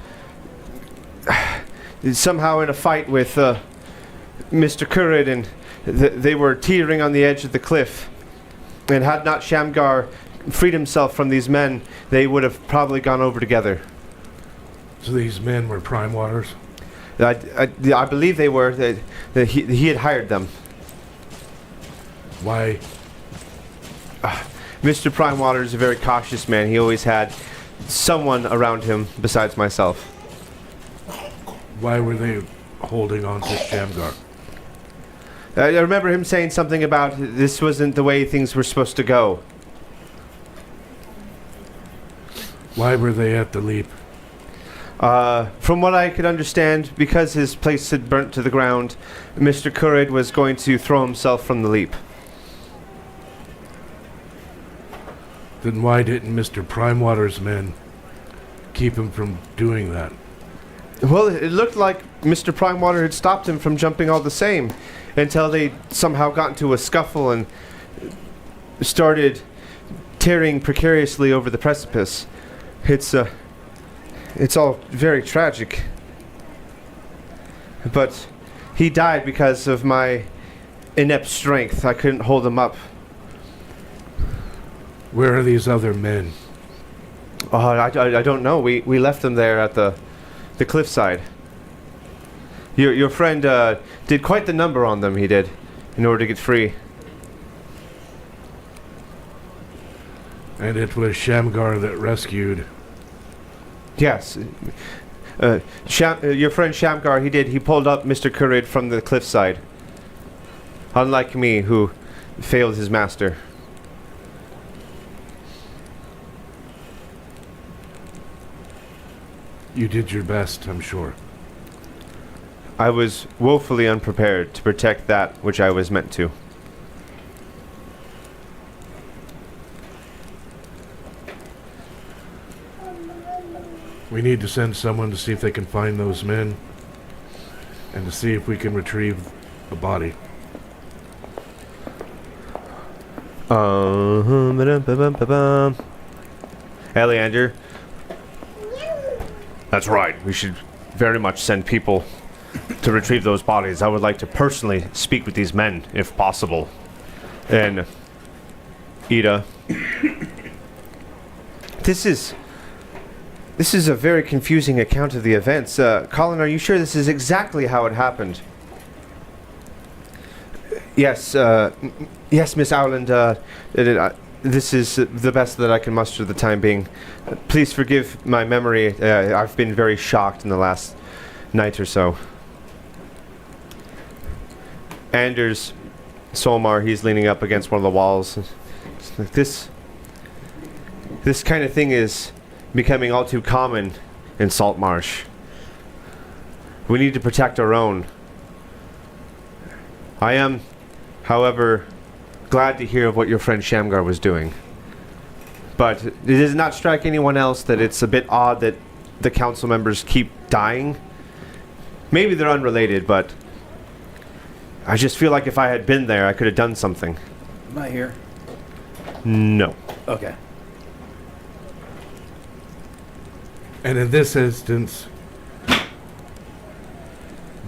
somehow in a fight with Mr. Currid, and they were teetering on the edge of the cliff. And had not Shamgar freed himself from these men, they would have probably gone over together. So these men were Primewaters? I believe they were. That he had hired them. Why? Mr. Primewater is a very cautious man. He always had someone around him besides myself. Why were they holding on to Shamgar? I remember him saying something about this wasn't the way things were supposed to go. Why were they at the Leap? From what I could understand, because his place had burnt to the ground, Mr. Currid was going to throw himself from the Leap. Then why didn't Mr. Primewater's men keep him from doing that? Well, it looked like Mr. Primewater had stopped him from jumping all the same, until they somehow got into a scuffle and started tearing precariously over the precipice. It's all very tragic. But he died because of my inept strength. I couldn't hold him up. Where are these other men? Oh, I don't know. We left them there at the cliffside. Your friend did quite the number on them, he did, in order to get free. And it was Shamgar that rescued. Yes. Your friend Shamgar, he pulled up Mr. Currid from the cliffside. Unlike me, who failed his master. You did your best, I'm sure. I was woefully unprepared to protect that which I was meant to. We need to send someone to see if they can find those men and to see if we can retrieve a body. Eleander. That's right. We should very much send people to retrieve those bodies. I would like to personally speak with these men, if possible. And Ida. This is a very confusing account of the events. Colin, are you sure this is exactly how it happened? Yes, yes, Miss Owland. This is the best that I can muster the time being. Please forgive my memory. I've been very shocked in the last night or so. Anders Solmar, he's leaning up against one of the walls. It's like this kind of thing is becoming all too common in Saltmarsh. We need to protect our own. I am, however, glad to hear of what your friend Shamgar was doing. But it does not strike anyone else that it's a bit odd that the council members keep dying. Maybe they're unrelated, but I just feel like if I had been there, I could have done something. Am I here? No. Okay. And in this instance,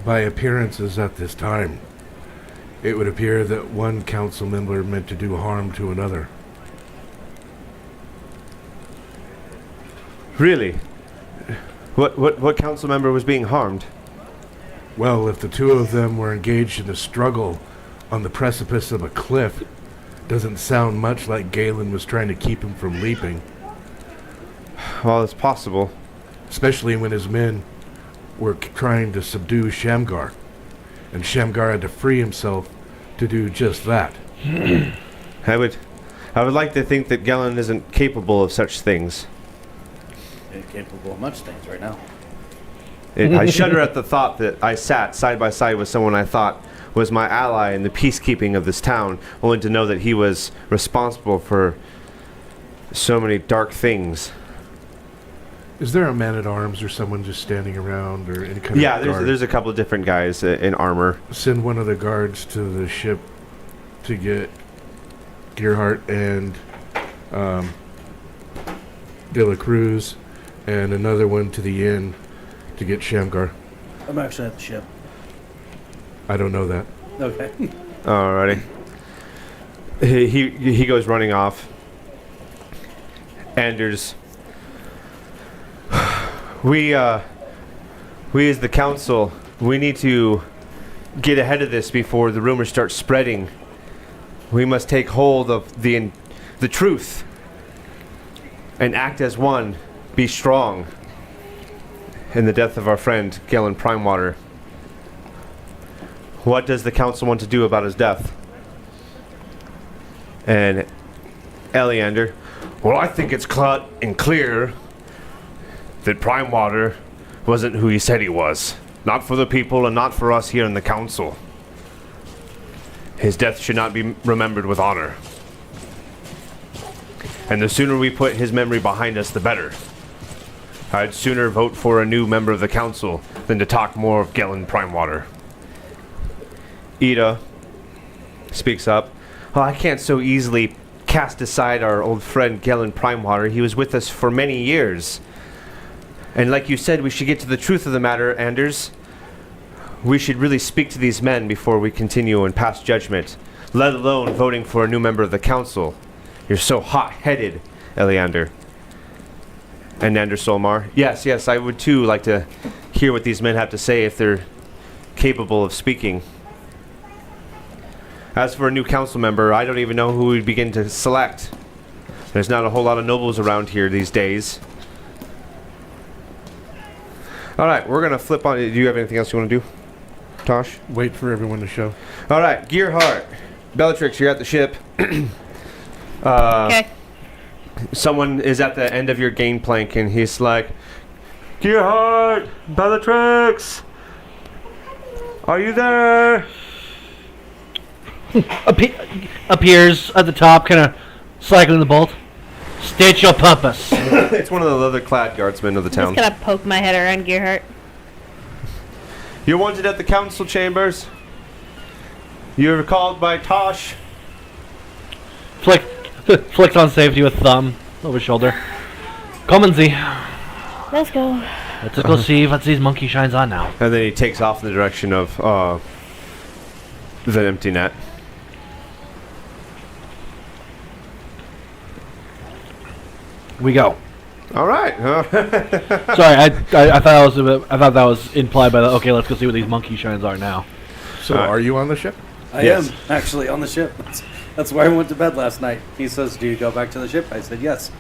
by appearances at this time, it would appear that one council member meant to do harm to another. Really? What council member was being harmed? Well, if the two of them were engaged in a struggle on the precipice of a cliff, doesn't sound much like Galen was trying to keep him from leaping. Well, it's possible. Especially when his men were trying to subdue Shamgar. And Shamgar had to free himself to do just that. I would like to think that Galen isn't capable of such things. Capable of much things right now. I shudder at the thought that I sat side by side with someone I thought was my ally in the peacekeeping of this town, only to know that he was responsible for so many dark things. Is there a man-at-arms or someone just standing around or any kind Yeah, of guard? there's a couple of different guys in armor. Send one of the guards to the ship to get Gearhart and De La Cruz, and another one to the inn to get Shamgar. I'm actually at the ship. I don't know that. Okay. Alrighty. He goes running off. Anders, we as the council, we need to get ahead of this before the rumors start spreading. We must take hold of the truth and act as one. Be strong in the death of our friend Galen Primewater. What does the council want to do about his death? And Eleander, well, I think it's cut and clear that Primewater wasn't who he said he was. Not for the people and not for us here in the council. His death should not be remembered with honor. And the sooner we put his memory behind us, the better. I'd sooner vote for a new member of the council than to talk more of Galen Primewater. Ida speaks up. Oh, I can't so easily cast aside our old friend Galen Primewater. He was with us for many years. And like you said, we should get to the truth of the matter, Anders. We should really speak to these men before we continue and pass judgment, let alone voting for a new member of the council. You're so hot-headed, Eleander. And Anders Solmar. Yes, I would too like to hear what these men have to say if they're capable of speaking. As for a new council member, I don't even know who we'd begin to select. There's not a whole lot of nobles around here these days. Alright, we're going to flip on. Do you have anything else you want to do, Tosh? Wait for everyone to show. Alright, Gearhart. Bellatrix, you're at the ship. Okay. Someone is at the end of your gangplank and he's like, Gearhart! Bellatrix! Are you there? Appears at the top, kind of cycling the bolt. State your purpose. It's one of the leather-clad guardsmen of the I'm town. just gonna poke my head around Gearhart. You're wanted at the council chambers. You're called by Tosh. Flicks on safety with thumb over shoulder. Come and see. Let's go. Let's go see what these monkey shines on now. And then he takes off in the direction of the empty net. We go. All right. Sorry, I thought that was implied by the. Okay, let's go see what these monkey shines are now. So, are you on the ship? I Yes. am actually on the ship. That's why I went to bed last night. He says, "Do you go back to the ship?" I said, "Yes."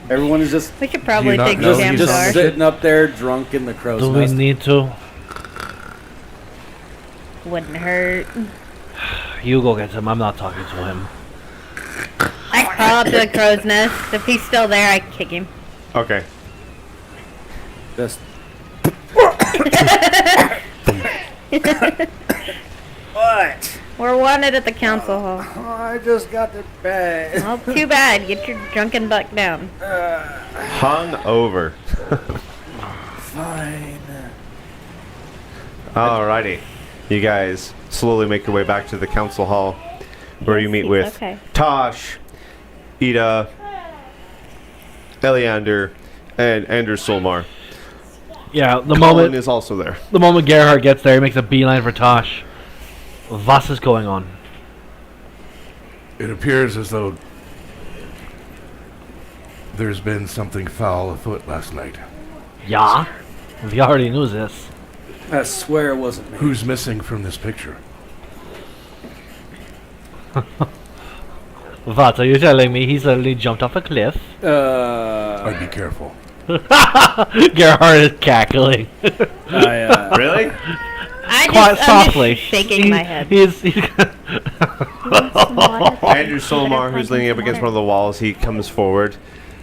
Everyone is just We could probably not take know the he's damn on car. the sitting up there, drunk in the crow's Do we nest. need to? Wouldn't hurt. You go get him. I'm not talking to him. I crawl up to the crow's nest. If he's still there, I kick him. Okay. Just what? We're wanted at the council hall. I just got to bed. Well, too bad. Get your drunken butt down. Hung over. Fine. Alrighty. You guys slowly make your way back to the council hall where you meet with Okay. Tosh, Ida, Eleander, and Anders Solmar. Yeah, the Colin moment is also there. Gerhard gets there, he makes a beeline for Tosh. Was is going on? It appears as though there's been something foul afoot last night. Yeah? We already knew this. I swear it wasn't me. Who's missing from this picture? What, are you telling me he suddenly jumped off a cliff? I'd be careful. Gerhard is cackling. Really? I'm Quite just softly. shaking my head. He's Andrew Solmar, who's leaning up against one of the walls, he comes forward.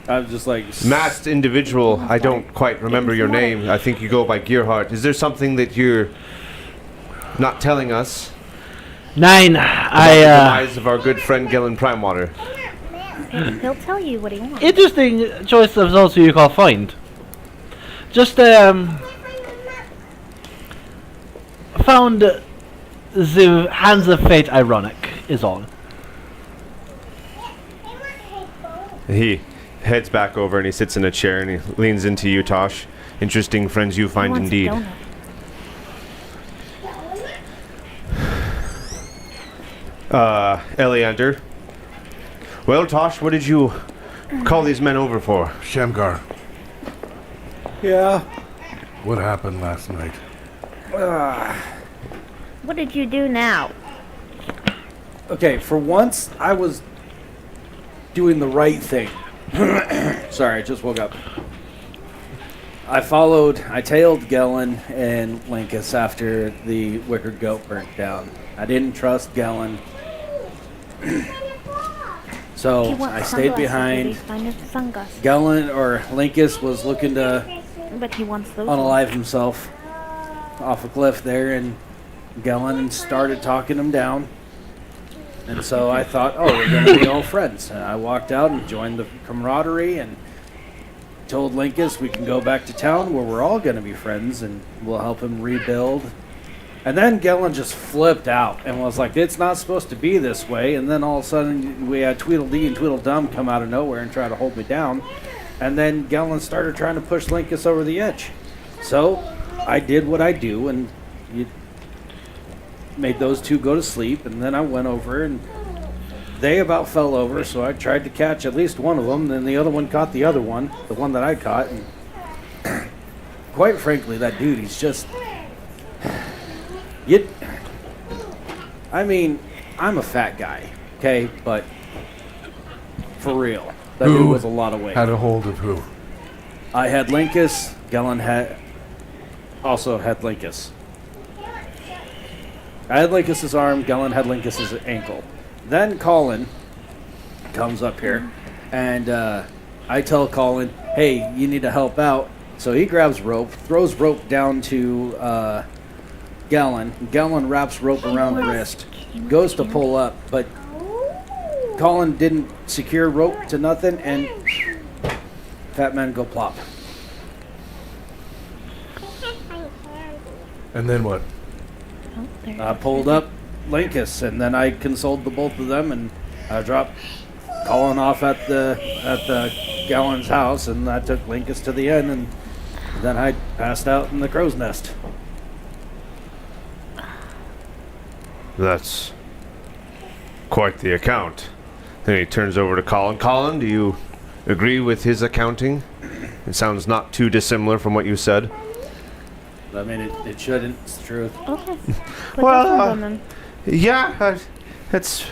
I'm just like... Masked individual, I don't quite remember your name. I think you go by Gerhard. Is there something that you're not telling us Nine. about the demise of our good friend Gillen Primewater? He'll tell you what he wants. Interesting choice of those who you call find. Just found the hands of fate ironic is all. He heads back over and he sits in a chair and he leans into you, Tosh. Interesting friends you He find wants a indeed. donut. Eleander. Well, Tosh, what did you call these men over for? Shamgar, Yeah. what happened last night? What did you do now? Okay, for once, I was doing the right thing. Sorry, I just woke up. I tailed Gellin and Linkus after the Wicker Goat burnt down. I didn't trust Gellin. So He wants I stayed sunglasses. behind. Did he find his sunglasses? Gellin or Linkus was looking to But he wants those. unalive himself off a cliff there, and Gellin started talking him down. And so I thought, oh, we're going to be all friends. And I walked out and joined the camaraderie and told Linkus we can go back to town where we're all going to be friends and we'll help him rebuild. And then Gellin just flipped out and was like, it's not supposed to be this way. And then all of a sudden we had Tweedledee and Tweedledum come out of nowhere and try to hold me down. And then Gellin started trying to push Linkus over the edge. So I did what I do and made those two go to sleep. And then I went over and they about fell over. So I tried to catch at least one of them. Then the other one caught the other one, the one that I caught. And quite frankly, that dude, he's just... I mean, I'm a fat guy, okay? But for real, that dude was a lot of weight. Had a hold of who? I had Linkus. Gellin also had Linkus. I had Linkus's arm. Gellin had Linkus's ankle. Then Colin comes up here, and I tell Colin, "Hey, you need to help out." So he grabs rope, throws rope down to Gellin. Gellin wraps rope around the wrist, goes to pull up, but Colin didn't secure rope to nothing, and fat man go plop. And then what? Oh, there I pulled up Linkus, and then I consoled the both of them, and I dropped Colin off at the Gellin's house, and I took Linkus to the end, and then I passed out in the crow's nest. That's quite the account. Then he turns over to Colin. Colin, do you agree with his accounting? It sounds not too dissimilar from what you said. I mean, it shouldn't. It's the truth. Okay. Put Well, those on then. Yeah, that's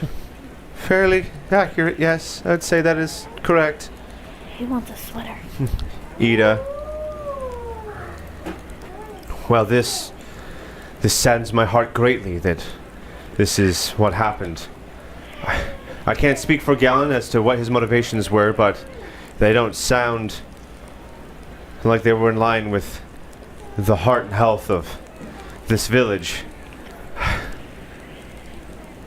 fairly accurate, yes. I'd say that is correct. He wants a sweater. Ida. Well, this saddens my heart greatly that this is what happened. I can't speak for Gellin as to what his motivations were, but they don't sound like they were in line with the heart and health of this village.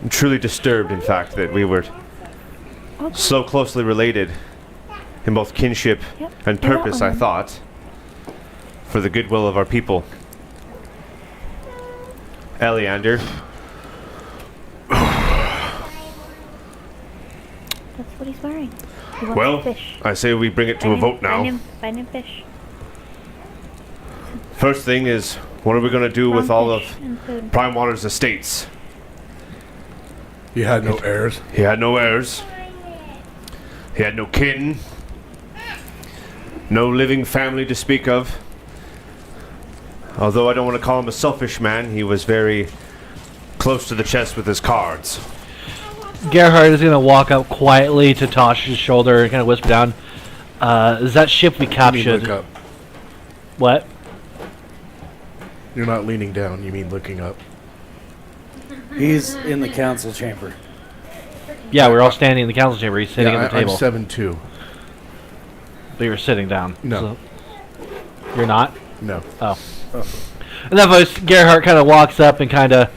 I'm truly disturbed, in fact, that we were so closely related in both kinship and purpose, I thought, for the goodwill of our people. Eleander, That's what he's wearing. He wants well, fish. I say we bring it to a vote now. Find him fish. First thing is, what are we going to do with all of Fish and food. Prime Water's estates? He had no heirs. He had no heirs. He had no kin. No living family to speak of. Although I don't want to call him a selfish man, he was very close to the chest with his cards. Gerhard is going to walk up quietly to Tosh's shoulder and kind of whisper down. Is that ship we You mean captured? look up. What? You're not leaning down. You mean looking up. He's in the council chamber. Yeah, we're all standing in the council chamber. He's sitting at the table. I'm 7'2". But you're sitting down. No. So- you're not? No. Oh. In that voice, Gerhard kind of walks up and kind of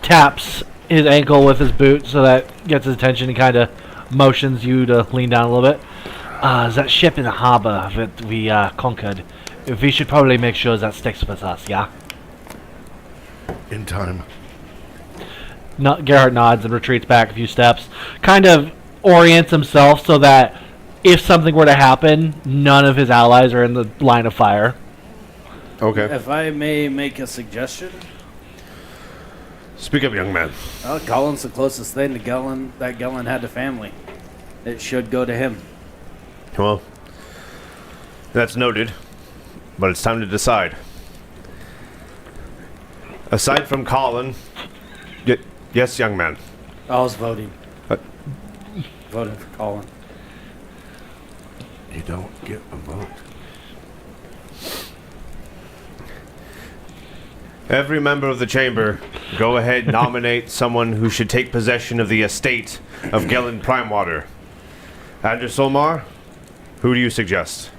taps his ankle with his boot so that gets his attention and kind of motions you to lean down a little bit. Is that ship in the harbor that we conquered? We should probably make sure that sticks with us, yeah? In time. Gerhard nods and retreats back a few steps. Kind of orients himself so that if something were to happen, none of his allies are in the line of fire. Okay. If I may make a suggestion, Speak up, young man. Colin's the closest thing to Gellin that Gellin had to family. It should go to him. Well, that's noted, but it's time to decide. Aside from Colin, yes, young man. I was voting. What? Voting for Colin. You don't get a vote. Every member of the chamber, go ahead, nominate someone who should take possession of the estate of Gellin Primewater. Andrew Solmar, who do you suggest?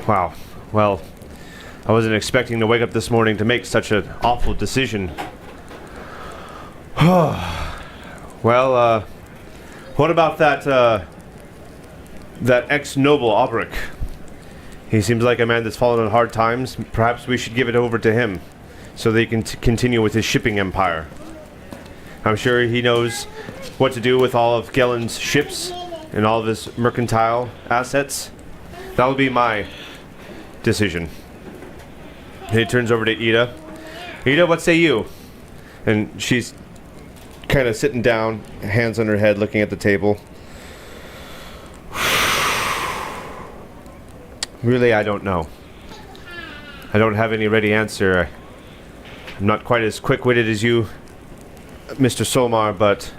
Wow. Well, I wasn't expecting to wake up this morning to make such an awful decision. Well, what about that ex-noble Aubrek? He seems like a man that's fallen on hard times. Perhaps we should give it over to him so that he can continue with his shipping empire. I'm sure he knows what to do with all of Gellin's ships and all of his mercantile assets. That will be my decision. And he turns over to Ida. Ida, what say you? And she's kind of sitting down, hands on her head, looking at the table. Really, I don't know. I don't have any ready answer. I'm not quite as quick-witted as you, Mr. Solmar, but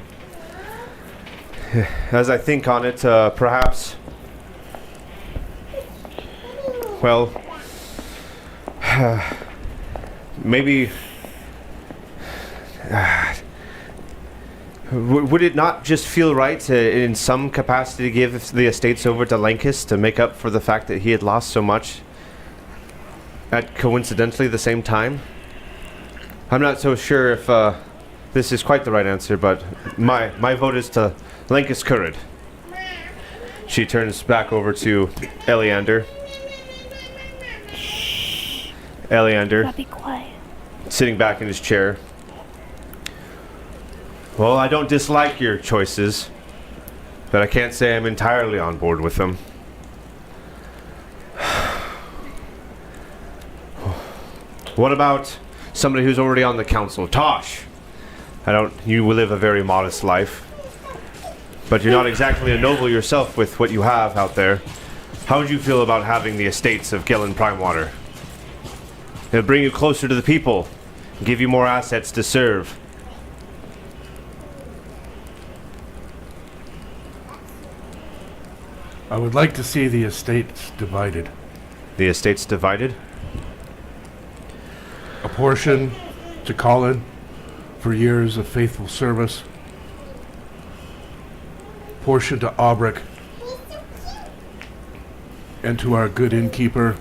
as I think on it, perhaps, well, maybe, would it not just feel right in some capacity to give the estates over to Lankis to make up for the fact that he had lost so much at coincidentally the same time? I'm not so sure if this is quite the right answer, but my vote is to Lankis Currid. She turns back over to Eleander. Eleander, Be quiet. sitting back in his chair. Well, I don't dislike your choices, but I can't say I'm entirely on board with them. What about somebody who's already on the council? Tosh! You will live a very modest life, but you're not exactly a noble yourself with what you have out there. How would you feel about having the estates of Gellin Primewater? It'll bring you closer to the people, and give you more assets to serve. I would like to see the estates divided. The estates divided? A portion to Colin for years of faithful service. Portion to Aubrek and to our good innkeeper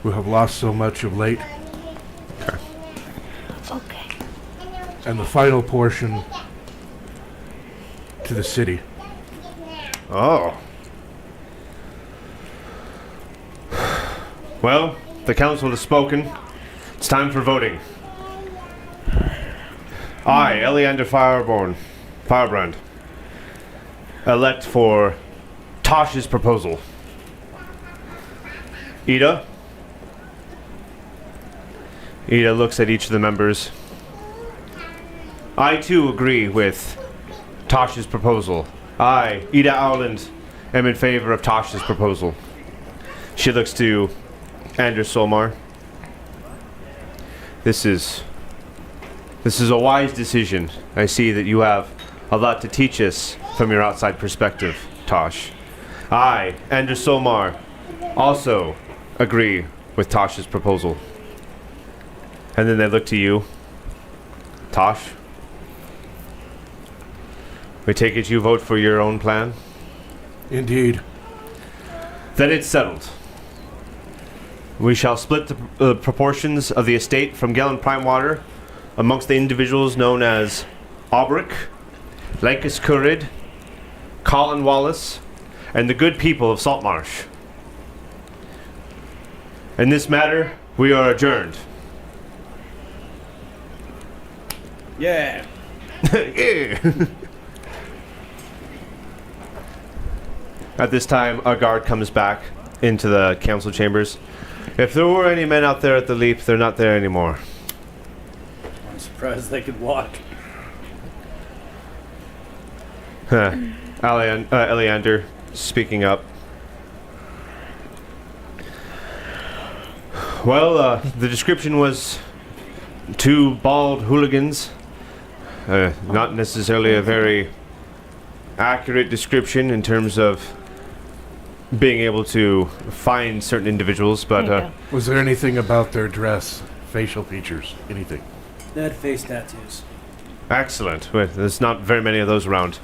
who have lost so much of late. Okay. and the final portion to the city. Oh. Well, the council has spoken. It's time for voting. I, Eleander Firebrand, elect for Tosh's proposal. Ida? Ida looks at each of the members. I too agree with Tosh's proposal. I, Ida Owland, am in favor of Tosh's proposal. She looks to Anders Solmar. This is a wise decision. I see that you have a lot to teach us from your outside perspective, Tosh. I, Anders Solmar, also agree with Tosh's proposal. And then they look to you, Tosh. We take it you vote for your own plan? Indeed. Then it's settled. We shall split the proportions of the estate from Galen Primewater amongst the individuals known as Aubric, Lankus Currid, Colin Wallace, and the good people of Saltmarsh. In this matter, we are adjourned. Yeah. Yeah. At this time, a guard comes back into the council chambers. If there were any men out there at the leap, they're not there anymore. I'm surprised they could walk. Eleander speaking up. Well, the description was two bald hooligans. Not necessarily a very accurate description in terms of being able to find certain individuals, but Was there anything about their dress, facial features, anything? They had face tattoos. excellent. Well, there's not very many of those around.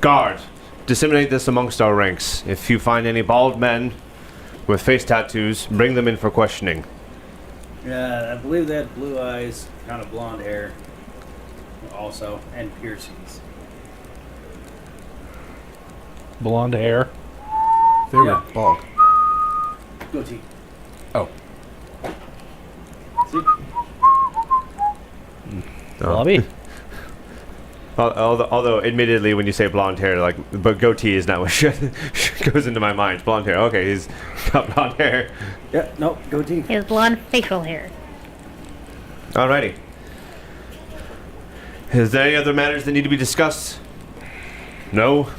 Guard, disseminate this amongst our ranks. If you find any bald men with face tattoos, bring them in for questioning. Yeah, I believe they had blue eyes, kind of blonde hair, also, and piercings. Blonde hair. They were Yeah. bald. Goatee. Oh. See? Bobby. Although, admittedly, when you say blonde hair, but goatee is not what goes into my mind. Blonde hair. Okay, he's got blonde hair. Yeah, no, goatee. His blonde facial hair. Alrighty. Is there any other matters that need to be discussed? No?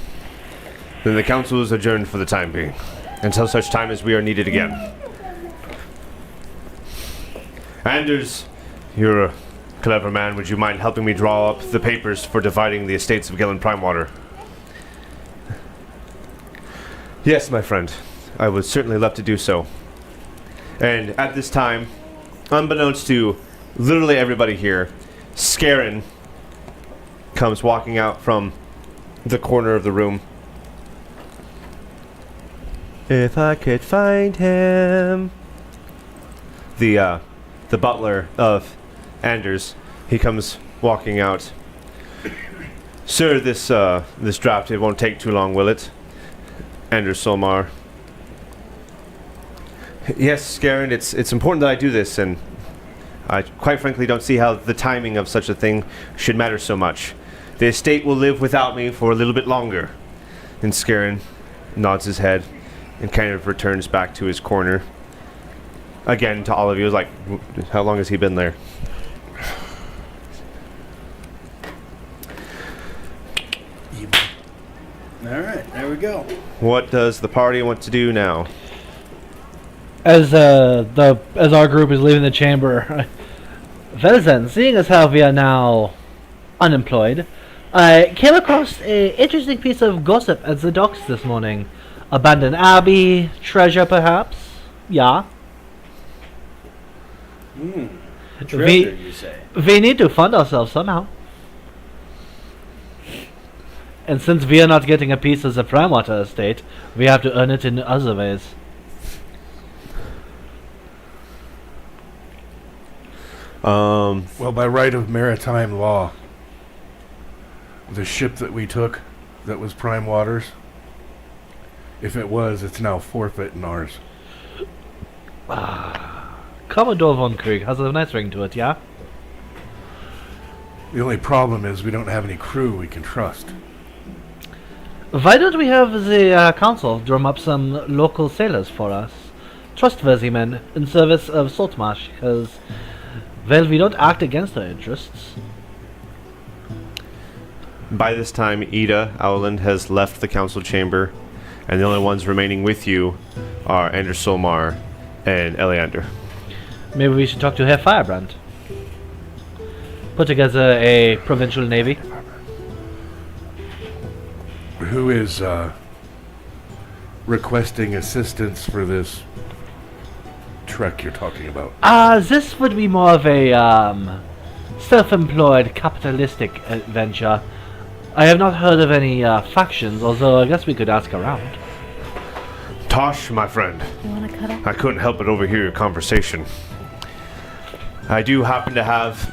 Then the council is adjourned for the time being, until such time as we are needed again. Anders, you're a clever man. Would you mind helping me draw up the papers for dividing the estates of Galen Primewater? Yes, my friend. I would certainly love to do so. And at this time, unbeknownst to literally everybody here, Scarin comes walking out from the corner of the room. If I could find him. The butler of Anders, he comes walking out. Sir, this draft, it won't take too long, will it? Anders Solmar. Yes, Scarin, it's important that I do this, and I quite frankly don't see how the timing of such a thing should matter so much. The estate will live without me for a little bit longer. And Scarin nods his head and kind of returns back to his corner. Again, to all of you, it's like, how long has he been there? Alright, there we go. What does the party want to do now? As our group is leaving the chamber, well then, seeing as how we are now unemployed, I came across a interesting piece of gossip at the docks this morning. Abandoned abbey, treasure perhaps? Yeah. Treasure, you say? We need to fund ourselves somehow. And since we are not getting a piece of the Primewater estate, we have to earn it in other ways. Well, by right of maritime law, the ship that we took that was Prime Waters, if it was, it's now forfeit in ours. Commodore Von Krieg has a nice ring to it, yeah? The only problem is we don't have any crew we can trust. Why don't we have the council drum up some local sailors for us? Trustworthy men in service of Saltmarsh, because, well, we don't act against their interests. By this time, Ida Owland has left the council chamber, and the only ones remaining with you are Anders Solmar and Eleander. Maybe we should talk to Herr Firebrand. Put together a provincial navy. Who is requesting assistance for this trek you're talking about? This would be more of a self-employed capitalistic venture. I have not heard of any factions, although I guess we could ask around. Tosh, my friend, You want to cuddle? I couldn't help but overhear your conversation. I do happen to have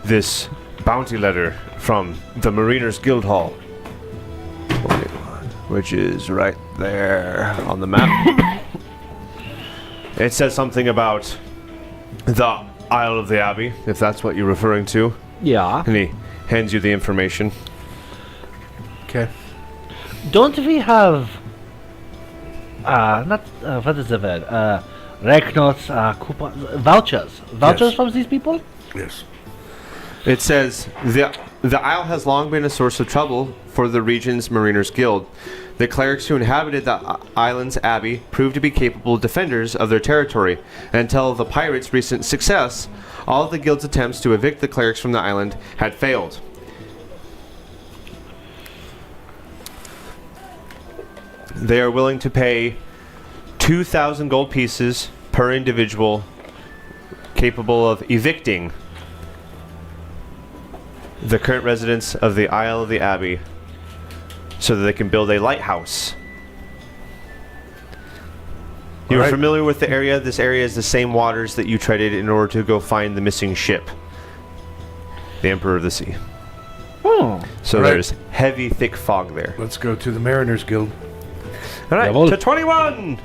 this bounty letter from the Mariners Guild Hall, which is right there on the map. It says something about the Isle of the Abbey, if that's what you're referring to. Yeah. And he hands you the information. Okay. Don't we have not what is the word? Recknots, coupons, vouchers Yes. from these people? Yes. It says, the Isle has long been a source of trouble for the region's Mariners Guild. The clerics who inhabited the island's abbey proved to be capable defenders of their territory. And until the pirates' recent success, all of the guild's attempts to evict the clerics from the island had failed. They are willing to pay 2,000 gold pieces per individual capable of evicting the current residents of the Isle of the Abbey so that they can build a lighthouse. You're Alright. familiar with the area? This area is the same waters that you treaded in order to go find the missing ship, the Emperor of the Sea. Oh. So Alright. there's heavy, thick fog there. Let's go to the Mariners Guild. All right, Jawohl. to 21.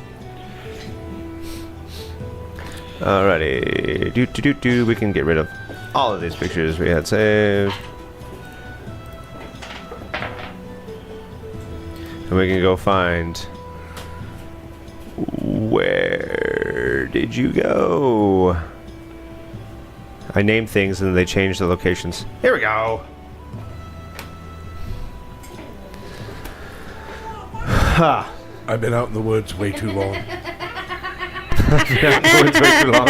Alrighty, we can get rid of all of these pictures we had saved, and we can go find. Where did you go? I named things and then they changed the locations. Here we go. Ha. I've been out in the woods way too long. It's way too long.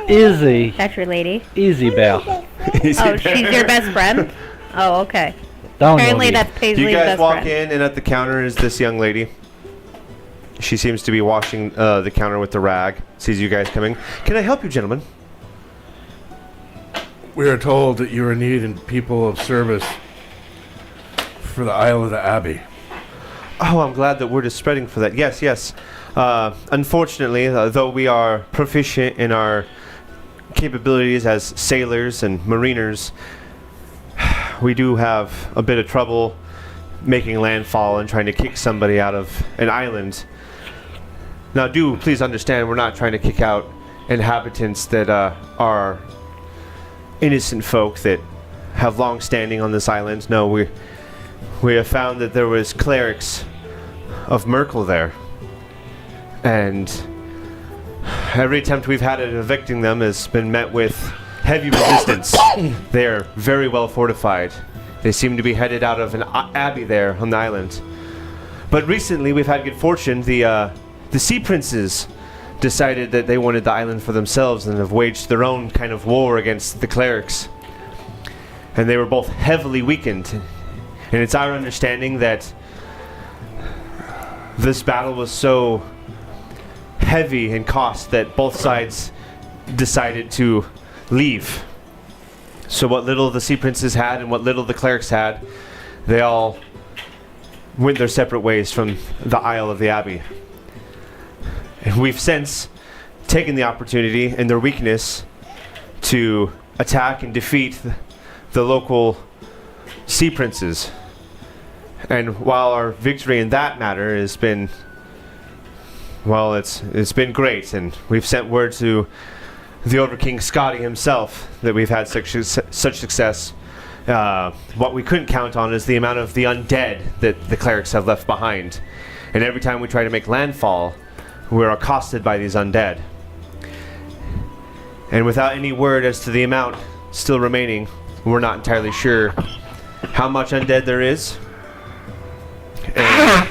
Easy. That's your lady. Easy, Bear. Oh, she's your best friend? Oh, okay. Down, Apparently Yogi. that's Paisley's You guys best walk friend. in, and at the counter is this young lady. She seems to be washing the counter with the rag. Sees you guys coming. Can I help you, gentlemen? We are told that you are needing people of service for the Isle of the Abbey. Oh, I'm glad that word is spreading for that. Yes, yes. Unfortunately, though we are proficient in our capabilities as sailors and mariners, we do have a bit of trouble making landfall and trying to kick somebody out of an island. Now, do please understand, we're not trying to kick out inhabitants that are innocent folk that have long standing on this island. No, we have found that there was clerics of Merkel there, and every attempt we've had at evicting them has been met with heavy resistance. They are very well fortified. They seem to be headed out of an abbey there on the island. But recently we've had good fortune. The sea princes decided that they wanted the island for themselves and have waged their own kind of war against the clerics. And they were both heavily weakened. And it's our understanding that this battle was so heavy in cost that both sides decided to leave. So what little the sea princes had and what little the clerics had, they all went their separate ways from the Isle of the Abbey. And we've since taken the opportunity and their weakness to attack and defeat the local sea princes. And while our victory in that matter has been, well, it's been great, and we've sent word to the Overking Scotty himself that we've had such success. What we couldn't count on is the amount of the undead that the clerics have left behind. And every time we try to make landfall, we're accosted by these undead. And without any word as to the amount still remaining, we're not entirely sure how much undead there is. And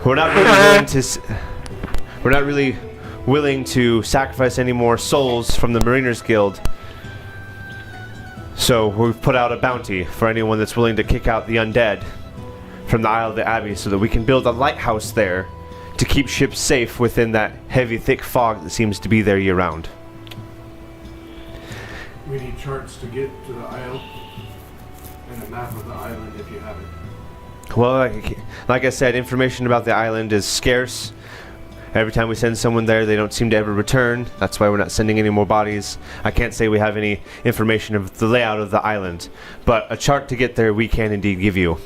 we're not really willing to sacrifice any more souls from the Mariners Guild. So we've put out a bounty for anyone that's willing to kick out the undead from the Isle of the Abbey so that we can build a lighthouse there to keep ships safe within that heavy, thick fog that seems to be there year-round. We need charts to get to the isle and a map of the island if you have it. Well, like I said, information about the island is scarce. Every time we send someone there, they don't seem to ever return. That's why we're not sending any more bodies. I can't say we have any information of the layout of the island, but a chart to get there we can indeed give you.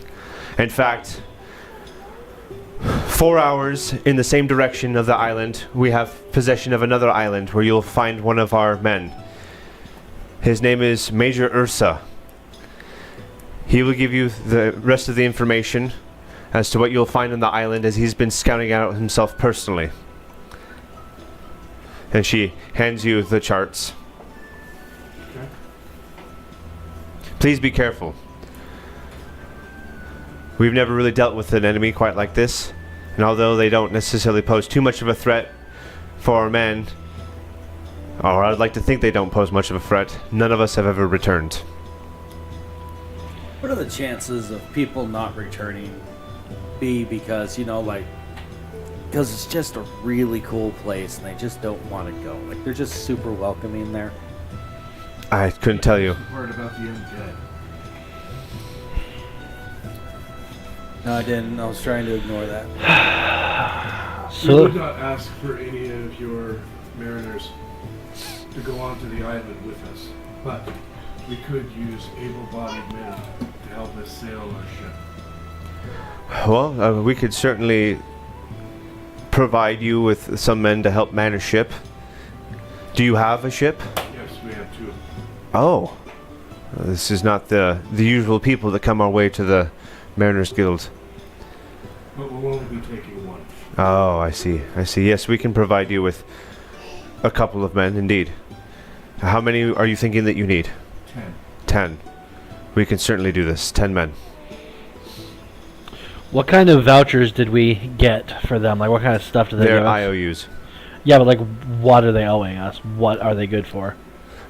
In fact, 4 hours in the same direction of the island, we have possession of another island where you'll find one of our men. His name is Major Ursa. He will give you the rest of the information as to what you'll find on the island, as he's been scouting out himself personally. And she hands you the charts. Okay. Please be careful. We've never really dealt with an enemy quite like this, and although they don't necessarily pose too much of a threat for our men, or I'd like to think they don't pose much of a threat, none of us have ever returned. What are the chances of people not returning? Because, because it's just a really cool place and they just don't want to go. Like, they're just super welcoming there. I couldn't tell you. The part about the undead. No, I didn't. I was trying to ignore that. We would not ask for any of your mariners to go onto the island with us, but we could use able-bodied men to help us sail our ship. Well, we could certainly provide you with some men to help man a ship. Do you have a ship? Yes, we have two. Oh. This is not the usual people that come our way to the Mariners Guild. But we'll only be taking one. Oh, I see. Yes, we can provide you with a couple of men, indeed. How many are you thinking that you need? 10. We can certainly do this. 10 men. What kind of vouchers did we get for them? Like, what kind of stuff did they They're give us? IOUs. Yeah, but, like, what are they owing us? What are they good for?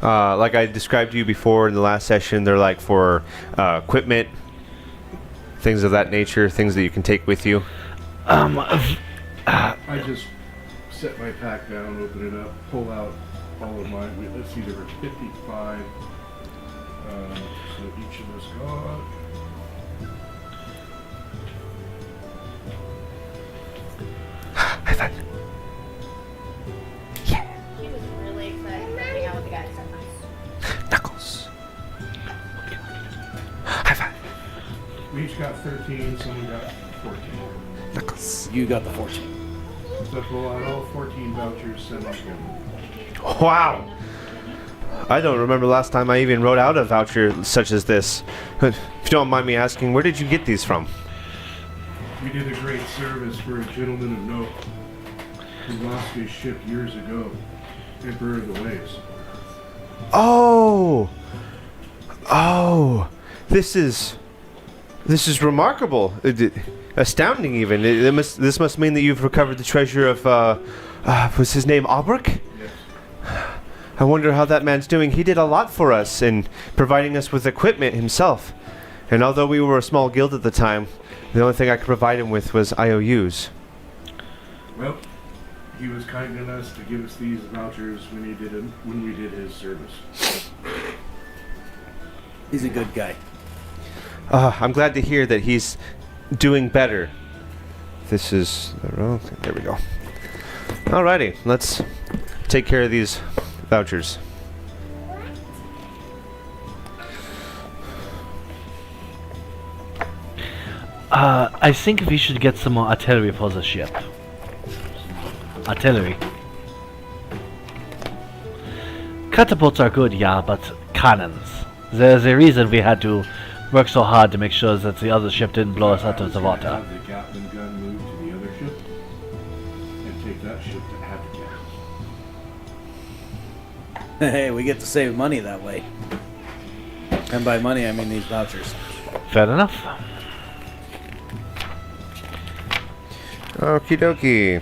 Like I described to you before in the last session, they're like for equipment, things of that nature, things that you can take with you. I just set my pack down, open it up, pull out all of mine. Let's see, there were 55. So each of us got... High five. He was really excited to hang out with the guys. Knuckles. High five. We each got 13, someone got 14. Knuckles. You got the 14. So pull out all 14 vouchers, send them home. Wow. I don't remember last time I even wrote out a voucher such as this. If you don't mind me asking, where did you get these from? We did a great service for a gentleman of note who lost his ship years ago, Emperor of the Waves. Oh. This is remarkable. Astounding, even. This must mean that you've recovered the treasure of, was his name Albrecht? Yes. I wonder how that man's doing. He did a lot for us in providing us with equipment himself. And although we were a small guild at the time, the only thing I could provide him with was IOUs. Well, he was kind enough to give us these vouchers when we did his service. He's a good guy. I'm glad to hear that he's doing better. This is the wrong thing. There we go. Alrighty, let's take care of these vouchers. I think we should get some more artillery for the ship. Artillery. Catapults are good, yeah, but cannons. There's a reason we had to work so hard to make sure that the other ship didn't blow us out of the water. Have the Gatling gun move to the other ship and take that ship to Abacab. Hey, we get to save money that way. And by money, I mean these vouchers. Fair enough. Okie dokie.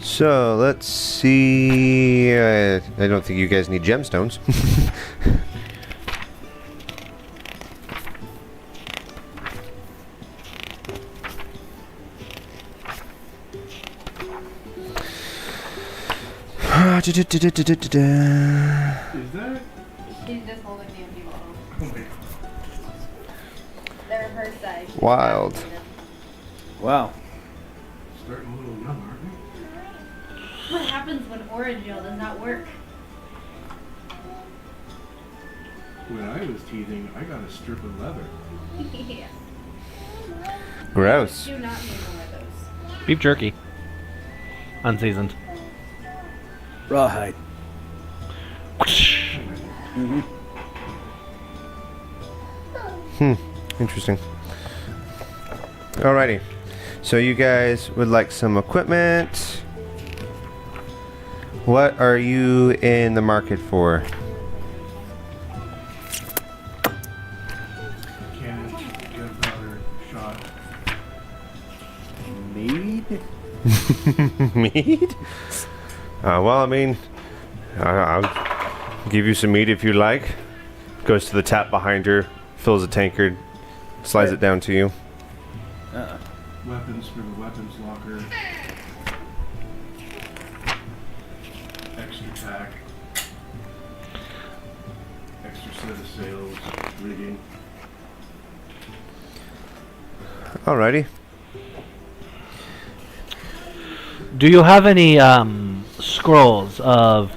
So let's see. I don't think you guys need gemstones. Is that? She's just holding the empty bottle. Oh my god. They're her size. Wild. Wow. Starting a little young, aren't we? What happens when Orangel does not work? When I was teething, I got a strip of leather. Yeah. Gross. Do not need one of those. Beef jerky. Unseasoned. Rawhide. Mm-hmm. Interesting. Alrighty. So you guys would like some equipment. What are you in the market for? Cannon, gunpowder, shot. Mead? Meat? Well, I mean, I'll give you some meat if you like. Goes to the tap behind her, fills a tankard, slides it down to you. Weapons for the weapons locker. Extra tack. Extra set of sails. Rigging. Alrighty. Do you have any scrolls of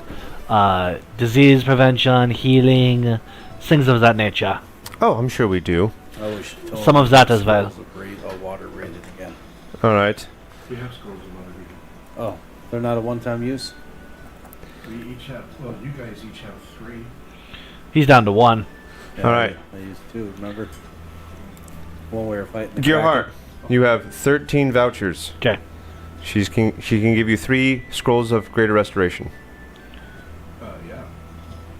disease prevention, healing, things of that nature? Oh, I'm sure we do. Oh, we should totally Some of that as well. Water rated again. Alright. We have scrolls of water reading. Oh, they're not a one-time use? We each have, well, you guys each have 3. He's down to 1. Yeah, Alright. I used 2, remember? When we were fighting the Gearhart, Kraken. you have 13 vouchers. Okay. She can give you 3 scrolls of greater restoration. Yeah.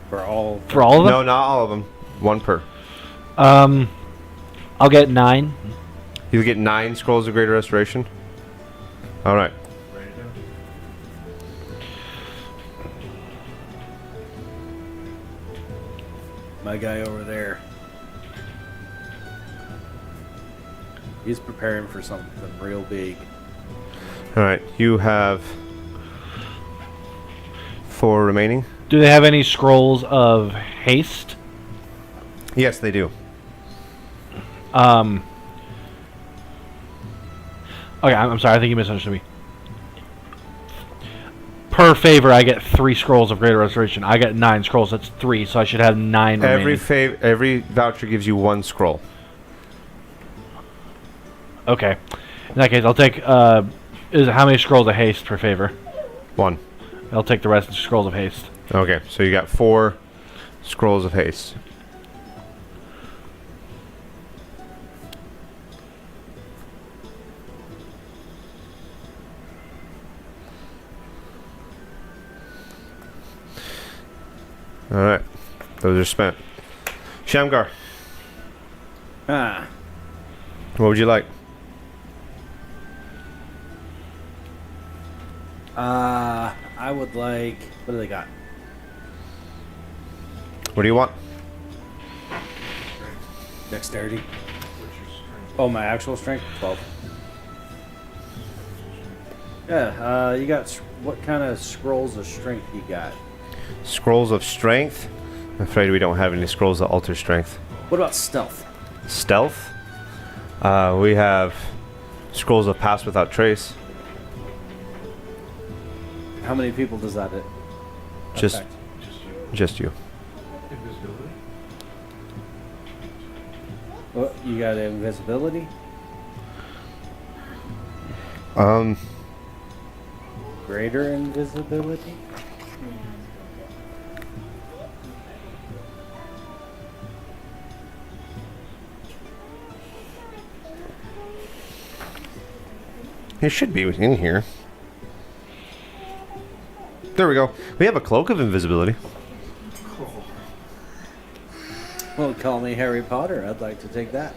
For all... For all of them? No, not all of them. 1 per. I'll get 9. You get 9 scrolls of greater restoration. Alright. Write it down. My guy over there. He's preparing for something real big. Alright. You have 4 remaining. Do they have any scrolls of haste? Yes, they do. Okay, I'm sorry. I think you misunderstood me. Per favor, I get 3 scrolls of greater restoration. I get 9 scrolls. That's 3, so I should have 9 remaining. Every voucher gives you 1 scroll. Okay. In that case, I'll take. How many scrolls of haste per favor? 1. I'll take the rest of the scrolls of haste. Okay, so you got 4 scrolls of haste. Alright. Those are spent. Shamgar, Ah, what would you like? I would like... What do they got? What do you want? Dexterity? What's your strength? Oh, my actual strength? 12. Yeah, you got... What kind of scrolls of strength you got? Scrolls of strength? I'm afraid we don't have any scrolls that alter strength. What about stealth? Stealth? We have scrolls of pass without trace. How many people does that Just- affect? Just you. Just you. Invisibility. Well, you got invisibility? Greater invisibility? It should be in here. There we go. We have a cloak of invisibility. Well, call me Harry Potter. I'd like to take that.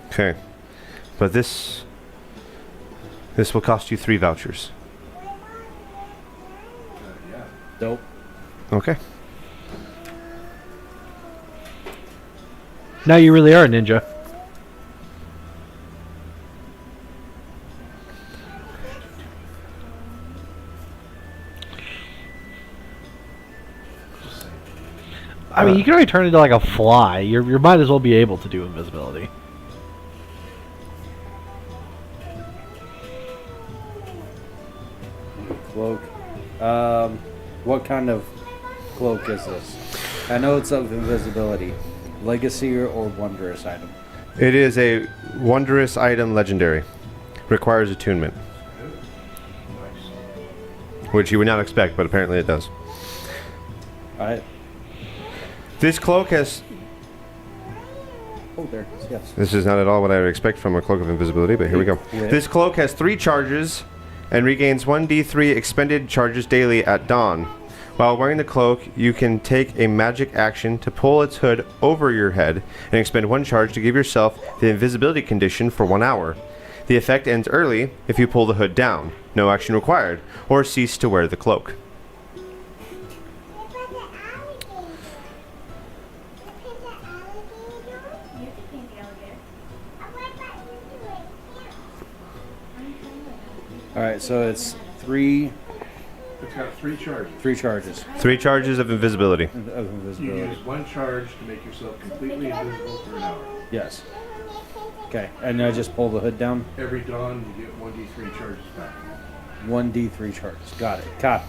Okay. But this will cost you 3 vouchers. Yeah. Dope. Okay. Now you really are a ninja. I mean, you can already turn into like a fly. You might as well be able to do invisibility. Cloak. What kind of cloak is this? I know it's of invisibility. Legacy or wondrous item? It is a wondrous item legendary. Requires attunement. Which you would not expect, but apparently it does. Alright. This cloak has... Oh, there it is. Yes. This is not at all what I would expect from a cloak of invisibility, but here we go. Yeah. This cloak has 3 charges and regains 1d3 expended charges daily at dawn. While wearing the cloak, you can take a magic action to pull its hood over your head and expend 1 charge to give yourself the invisibility condition for 1 hour. The effect ends early if you pull the hood down, no action required, or cease to wear the cloak. Alright, so it's three It's got 3 charges. charges 3 charges of invisibility. of You invisibility. use 1 charge to make yourself completely invisible for an hour. Yes. Okay, and I just pull the hood down. Every dawn, you get 1d3 charges back. 1d3 charges. Got it. Copy.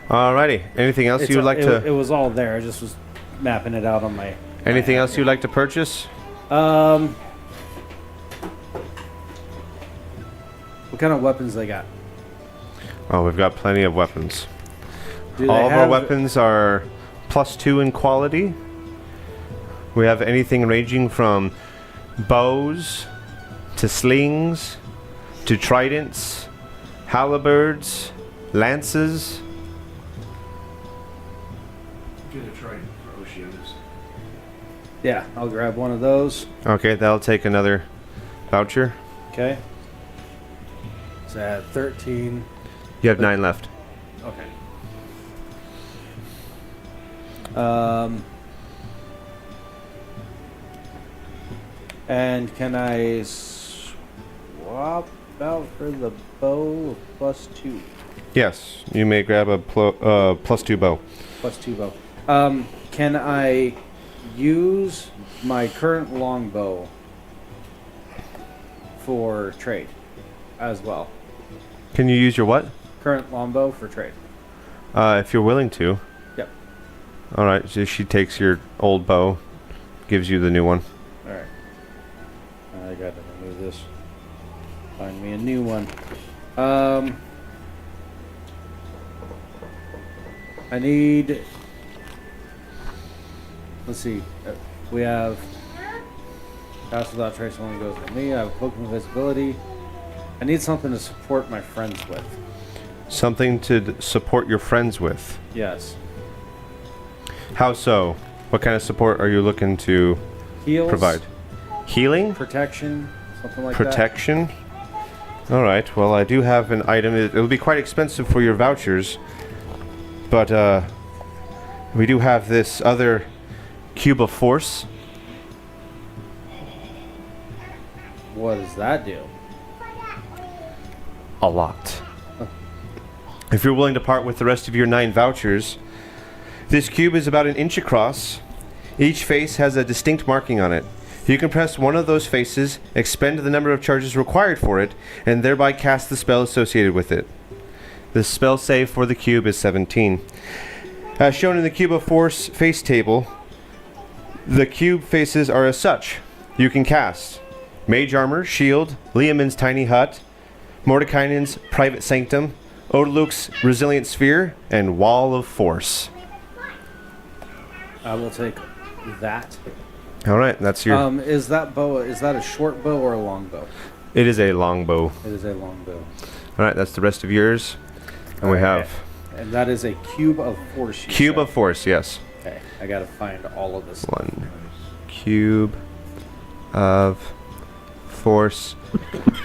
Alrighty. Anything else you would like It to... was all there. I just was mapping it out on my. Anything else you'd like to purchase? What kind of weapons they got? Oh, we've got plenty of weapons. Do they All of our have- weapons are +2 in quality. We have anything ranging from bows to slings to tridents, halberds, lances. Get a trident for Oceanus. Yeah, I'll grab one of those. Okay, that'll take another voucher. Okay. So I had 13. You have 9 left. Okay. And can I swap out for the bow of +2? Yes, you may grab a +2 bow. +2 bow. Can I use my current longbow for trade as well? Can you use your what? Current longbow for trade. If you're willing to. Yep. Alright, so she takes your old bow, gives you the new one. Alright. I gotta remove this. Find me a new one. I need... Let's see. We have... Pass without trace only goes with me. I have Cloak of Invisibility. I need something to support my friends with. Something to support your friends with. Yes. How so? What kind of support are you looking to Heals. provide? Healing? Protection. Something like Protection? Alright, well, I do have an item. It'll be quite expensive for your vouchers, but we do have this other Cube of Force. that. What does that do? A lot. If you're willing to part with the rest of your 9 vouchers, this cube is about 1 inch across. Each face has a distinct marking on it. You can press one of those faces, expend the number of charges required for it, and thereby cast the spell associated with it. The spell save for the cube is 17. As shown in the Cube of Force face table, the cube faces are as such. You can cast Mage Armor, Shield, Liamon's Tiny Hut, Mordekainen's Private Sanctum, Odaluk's Resilient Sphere, and Wall of Force. I will take that. All right, that's your... Is that a short bow or a long bow? It is a long bow. It is a long bow. All right, that's the rest of yours. And we have... And that is a Cube of Force. Cube of Force, yes. Okay, I gotta find all of this. One cube of force.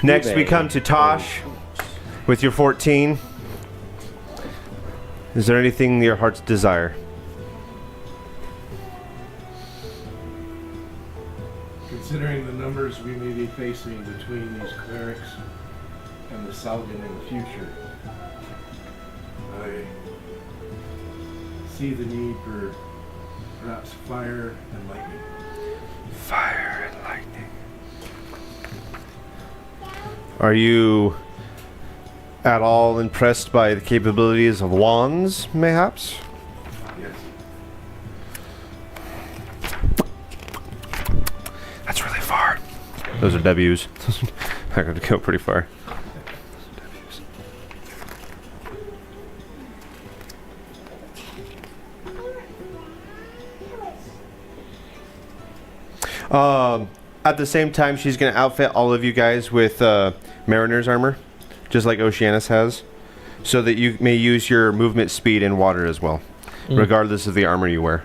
Next, we come to Tosh with your 14. Is there anything your heart's desire? Considering the numbers we may be facing between these clerics and the Salgan in the future, I see the need for perhaps fire and lightning. Fire and lightning. Are you at all impressed by the capabilities of wands, mayhaps? Yes. That's really far. Those are W's. I'm going to go pretty far. At the same time, she's going to outfit all of you guys with Mariner's armor, just like Oceanus has, so that you may use your movement speed in water as well, regardless of the armor you wear.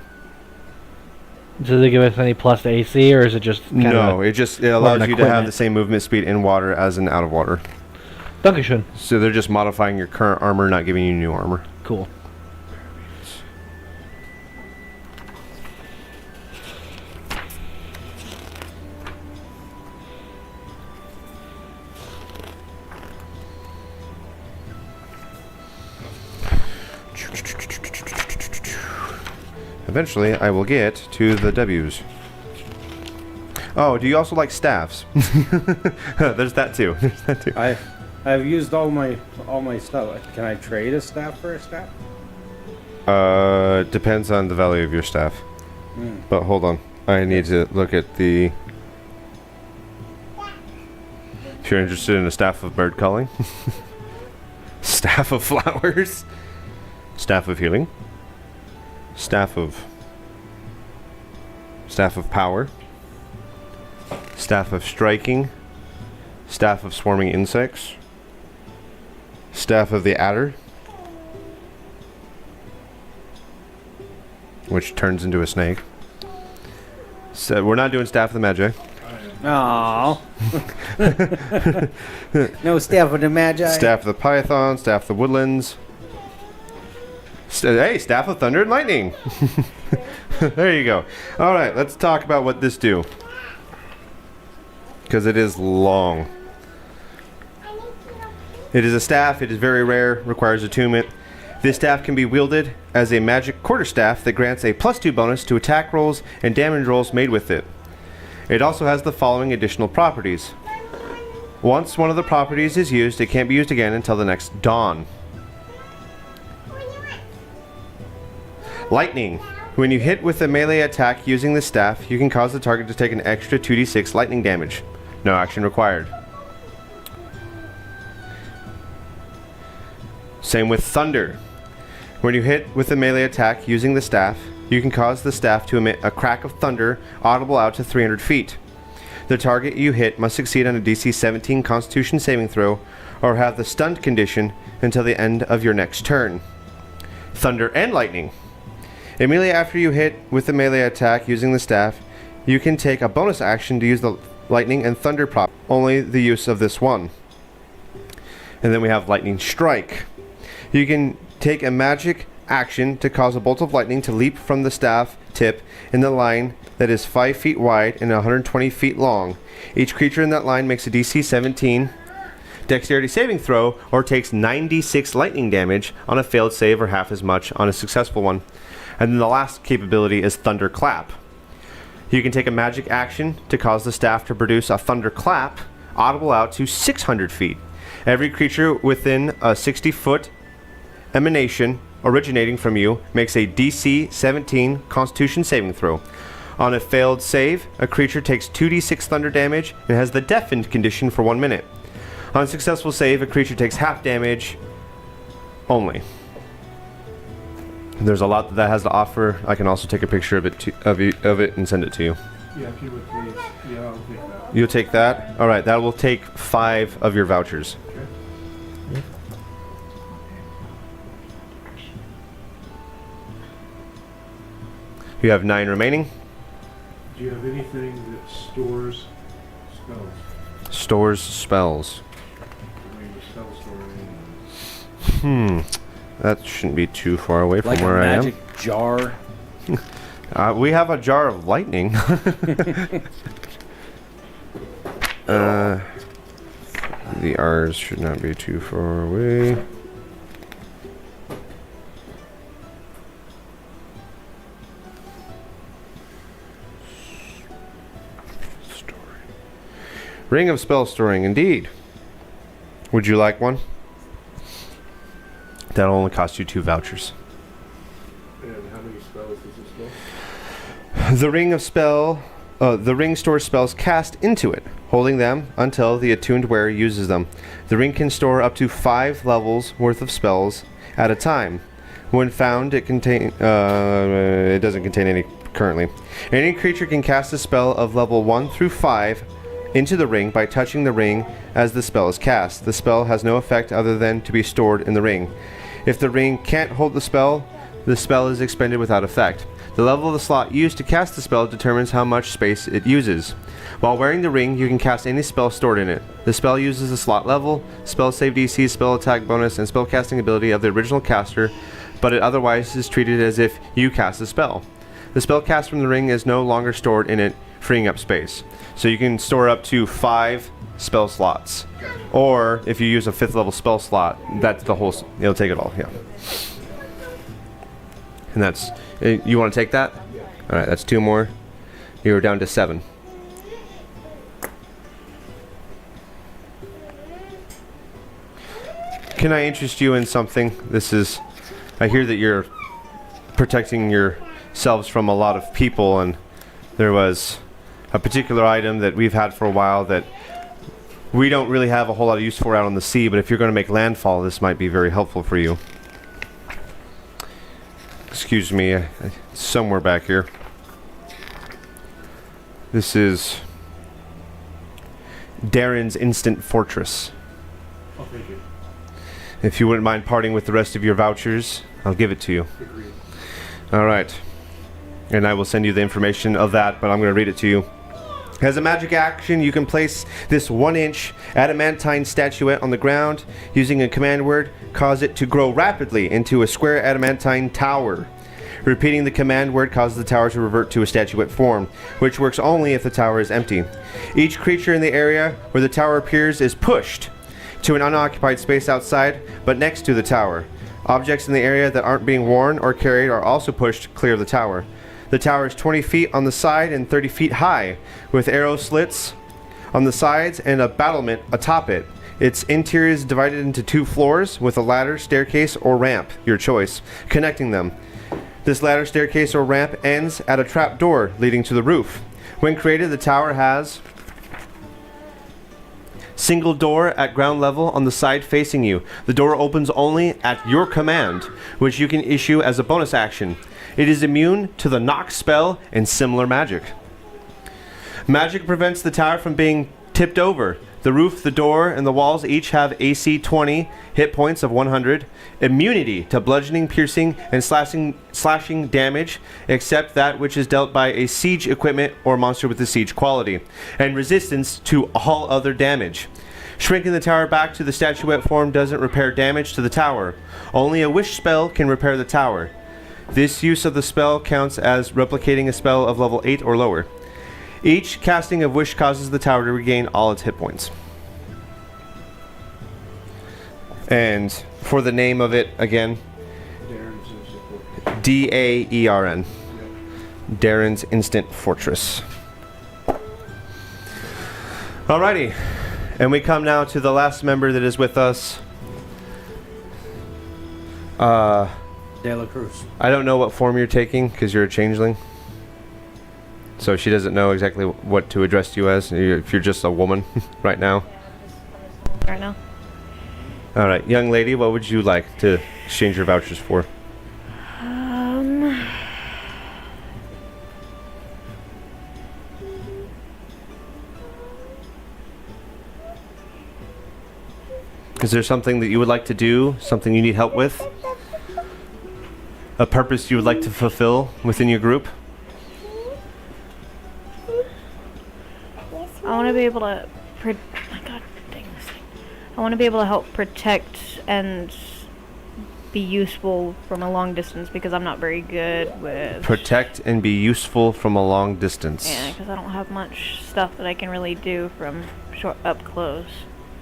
Does it give us any plus to AC, or is it just kind No, it allows you to have equipment? the same movement speed in water as in out of water. Dankeschön. So they're just modifying your current armor, not giving you new armor. Cool. Eventually, I will get to the W's. Oh, do you also like staffs? There's that too. There's that too. I've used all my stuff. Can I trade a staff for a staff? Depends on the value of your staff. But hold on, I need to look at the. If you're interested in a staff of bird calling, staff of flowers, staff of healing, staff of power, staff of striking, staff of swarming insects, staff of the adder, which turns into a snake. So we're not doing staff of the magi. Oh. No staff of the Magi. Staff of the python, staff of the woodlands. Hey, staff of thunder and lightning. There you go. All right, let's talk about what this do, because it is long. It is a staff. It is very rare. Requires attunement. This staff can be wielded as a magic quarterstaff that grants a +2 bonus to attack rolls and damage rolls made with it. It also has the following additional properties. Once one of the properties is used, it can't be used again until the next dawn. Lightning. When you hit with a melee attack using the staff, you can cause the target to take an extra 2d6 lightning damage. No action required. Same with thunder. When you hit with a melee attack using the staff, you can cause the staff to emit a crack of thunder audible out to 300 feet. The target you hit must succeed on a DC 17 Constitution saving throw or have the stunned condition until the end of your next turn. Thunder and lightning. Immediately after you hit with the melee attack using the staff, you can take a bonus action to use the lightning and thunder prop. Only the use of this one. And then we have lightning strike. You can take a magic action to cause a bolt of lightning to leap from the staff tip in the line that is 5 feet wide and 120 feet long. Each creature in that line makes a DC 17 dexterity saving throw or takes 96 lightning damage on a failed save or half as much on a successful one. And then the last capability is Thunder Clap. You can take a magic action to cause the staff to produce a Thunder Clap audible out to 600 feet. Every creature within a 60-foot emanation originating from you makes a DC 17 Constitution saving throw. On a failed save, a creature takes 2d6 thunder damage and has the deafened condition for 1 minute. On a successful save, a creature takes half damage only. There's a lot that has to offer. I can also take a picture of it and send it to you. Yeah, if you would please. Yeah, I'll take that. You'll take that? All right, that will take 5 of your vouchers. Okay. You have 9 remaining. Do you have anything that stores spells? Stores spells. I mean, the spell storing. That shouldn't be too far away from Like a where I am. magic jar. We have a jar of lightning. The R's should not be too far away. Storing. Ring of spell storing, indeed. Would you like one? That'll only cost you 2 vouchers. And how many spells does this spell? The ring stores spells cast into it, holding them until the attuned wearer uses them. The ring can store up to 5 levels worth of spells at a time. When found, it doesn't contain any currently. Any creature can cast a spell of level 1 through 5 into the ring by touching the ring as the spell is cast. The spell has no effect other than to be stored in the ring. If the ring can't hold the spell is expended without effect. The level of the slot used to cast the spell determines how much space it uses. While wearing the ring, you can cast any spell stored in it. The spell uses the slot level, spell save DC, spell attack bonus, and spell casting ability of the original caster, but it otherwise is treated as if you cast the spell. The spell cast from the ring is no longer stored in it, freeing up space. So you can store up to 5 spell slots. Or if you use a 5th level spell slot, that's the whole, it'll take it all, yeah. And that's, you want to take that? Yeah. Alright, that's 2 more. You're down to 7. Can I interest you in something? I hear that you're protecting yourselves from a lot of people, and there was a particular item that we've had for a while that we don't really have a whole lot of use for out on the sea, but if you're going to make landfall, this might be very helpful for you. Excuse me, somewhere back here. This is Darren's Instant Fortress. Oh, thank you. If you wouldn't mind parting with the rest of your vouchers, I'll give it to you. Agreed. Alright. And I will send you the information of that, but I'm going to read it to you. As a magic action, you can place this 1-inch adamantine statuette on the ground. Using a command word, cause it to grow rapidly into a square adamantine tower. Repeating the command word causes the tower to revert to a statuette form, which works only if the tower is empty. Each creature in the area where the tower appears is pushed to an unoccupied space outside, but next to the tower. Objects in the area that aren't being worn or carried are also pushed clear of the tower. The tower is 20 feet on the side and 30 feet high, with arrow slits on the sides and a battlement atop it. Its interior is divided into 2 floors, with a ladder, staircase, or ramp, your choice, connecting them. This ladder, staircase, or ramp ends at a trap door leading to the roof. When created, the tower has single door at ground level on the side facing you. The door opens only at your command, which you can issue as a bonus action. It is immune to the knock spell and similar magic. Magic prevents the tower from being tipped over. The roof, the door, and the walls each have AC 20, hit points of 100, immunity to bludgeoning, piercing, and slashing damage, except that which is dealt by a siege equipment or monster with the siege quality, and resistance to all other damage. Shrinking the tower back to the statuette form doesn't repair damage to the tower. Only a wish spell can repair the tower. This use of the spell counts as replicating a spell of level 8 or lower. Each casting of wish causes the tower to regain all its hit points. And for the name of it again, Darren's Instant Fortress. D-A-E-R-N. Yep. Darren's Instant Fortress. Alrighty. And we come now to the last member that is with us. De La Cruz. I don't know what form you're taking because you're a changeling. So she doesn't know exactly what to address you as if you're just a woman right now. Right now. All right, young lady, what would you like to exchange your vouchers for? Is there something that you would like to do? Something you need help with? A purpose you would like to fulfill within your group? I want to be able to. God dang this thing. I want to be able to help protect and be useful from a long distance because I'm not very good with. Protect and be useful from a long distance. Yeah, because I don't have much stuff that I can really do from short up close.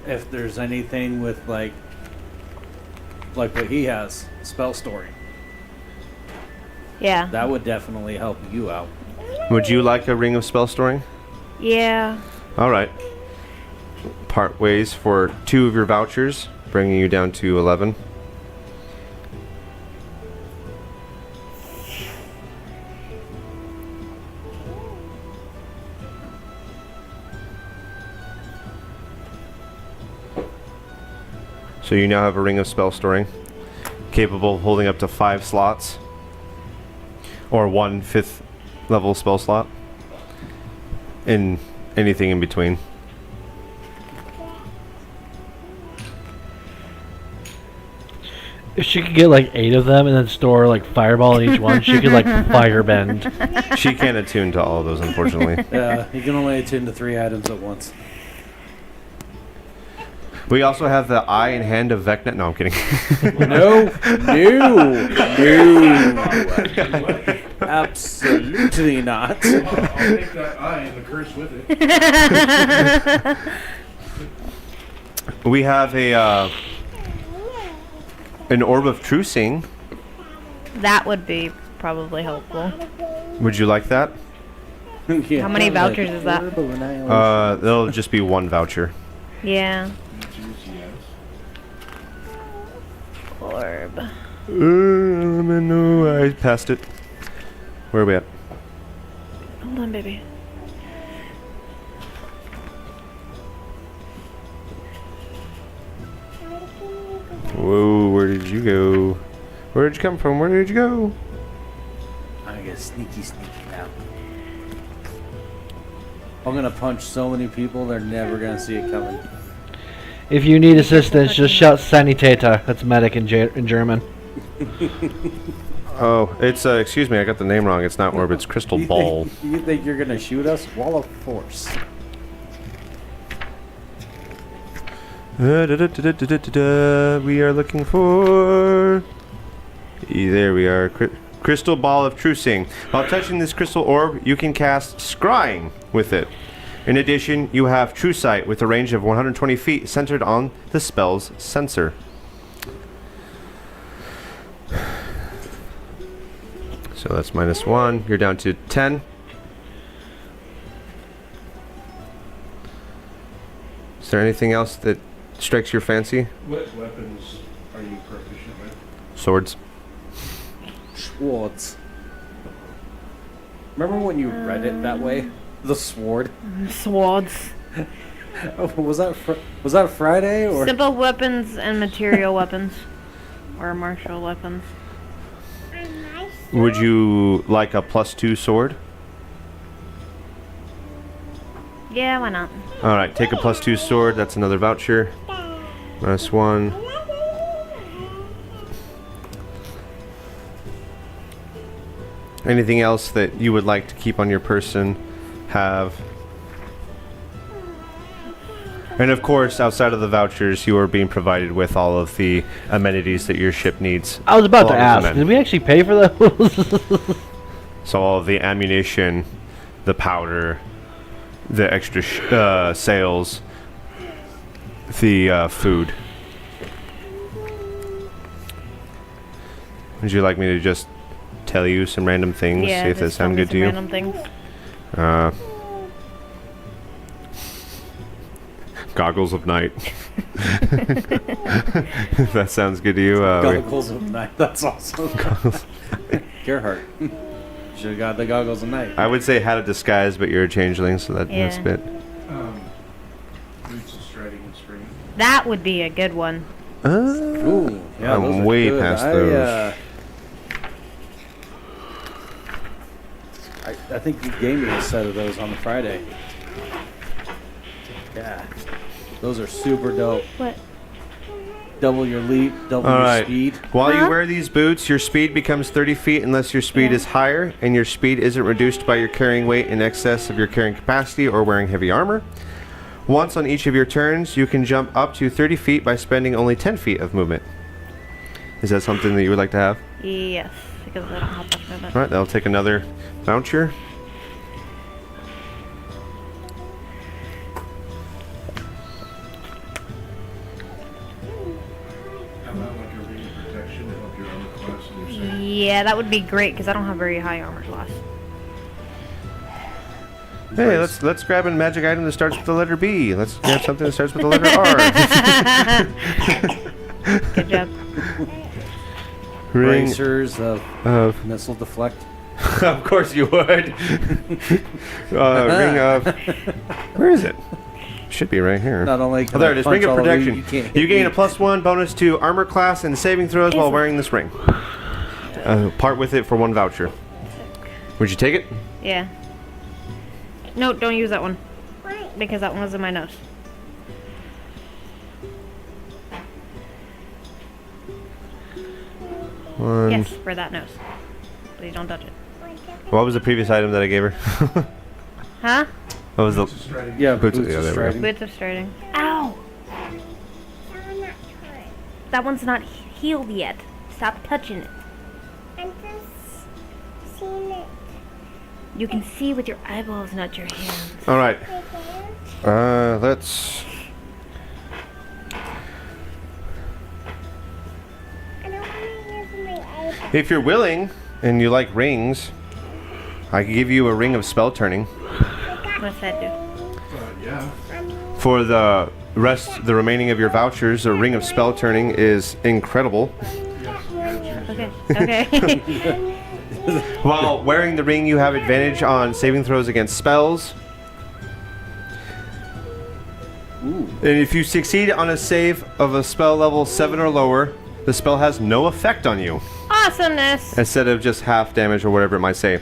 If there's anything with like what he has, spell story, Yeah. that would definitely help you out. Would you like a ring of spell storing? Yeah. All right. Part ways for 2 of your vouchers, bringing you down to 11. So you now have a ring of spell storing, capable of holding up to 5 slots, or 1 5th level spell slot, and anything in between. If she could get like 8 of them and then store like fireball in each one, she could like firebend. She can't attune to all of those, unfortunately. Yeah, you can only attend to 3 items at once. We also have the eye and hand of Vecna. No, I'm kidding. No. Absolutely not. I'll take that eye and the curse with it. We have an orb of trucing. That would be probably helpful. Would you like that? Yeah. How many vouchers is that? That'll just be 1 voucher. Yeah. Orb. No, I passed it. Where are we at? Hold on, baby. Whoa, where did you go? Where did you come from? Where did you go? I get sneaky now. I'm gonna punch so many people, they're never gonna see it coming. If you need assistance, just shout Sanitäter. That's medic in German. Oh, it's excuse me, I got the name wrong. It's not orb, it's crystal ball. You think you're gonna shoot us? Wall of force. We are looking for. There we are. Crystal ball of trucing. While touching this crystal orb, you can cast scrying with it. In addition, you have True Sight with a range of 120 feet centered on the spell's sensor. So that's -1. You're down to 10. Is there anything else that strikes your fancy? What weapons are you proficient with? Swords. Swords. Remember when you read it that way? The sword. Swords. Oh, was that Friday or? Simple weapons and material weapons. Or martial weapons. Would you like a +2 sword? Yeah, why not? Alright, take a +2 sword. That's another voucher. -1. Anything else that you would like to keep on your person? Have. And of course, outside of the vouchers, you are being provided with all of the amenities that your ship needs. I was about to along with the ask, men. did we actually pay for those? So all of the ammunition, the powder, the extra sails, the food. Would you like me to just tell you some random things, Yeah, see if they just tell sound me good to some you? random things. Goggles of night. That sounds good to you. Goggles of night. That's awesome. Gerhardt. Should have got the goggles of night. I would say hat of disguise, but you're a changeling, so that's a bit. Boots of striding and spring. That would be a good one. Ooh, yeah, those I'm are way good. past those. I think you gave me a set of those on the Friday. Yeah. Those are super dope. What? Double your leap, double All your right. speed. While you Huh? wear these boots, your speed becomes 30 feet unless your speed Yeah. is higher, and your speed isn't reduced by your carrying weight in excess of your carrying capacity or wearing heavy armor. Once on each of your turns, you can jump up to 30 feet by spending only 10 feet of movement. Is that something that you would like to have? Yes, because I don't have much movement. All right, that'll take another voucher. How about like a ring of protection to help your armor class and your save? Yeah, that would be great because I don't have very high armor class. Hey, let's grab a magic item that starts with the letter B. Let's grab something that starts with the letter R. Good job. Ring Bracers of of. missile deflect. Of course you would. Ring of. Where is it? Should be right here. Not only Oh, can there I it is. punch Ring of all you, protection. you can't You hit gain me. a +1 bonus to armor class and saving throws while Is it- wearing this ring. Part with it for 1 voucher. Would you take it? Yeah. No, don't use that one. Because that one was in my nose. One. Yes, for that nose. Please don't touch it. What was the previous item that I gave her? Huh? What was the? Boots of striding. Yeah, Boots- boots yeah, of there we go. striding. Boots of striding. Ow! That one's not healed yet. Stop touching it. I'm just seeing it. You can see with your eyeballs, not your hands. All right. Again. Let's. I don't want to use my iPad. If you're willing and you like rings, I can give you a ring of spell turning. What's that do? Yeah. For the remaining of your vouchers, a ring of spell turning is incredible. Okay. Okay. While wearing the ring, you have advantage on saving throws against spells. Ooh. And if you succeed on a save of a spell level 7 or lower, the spell has no effect on you, Awesomeness. instead of just half damage or whatever it might say.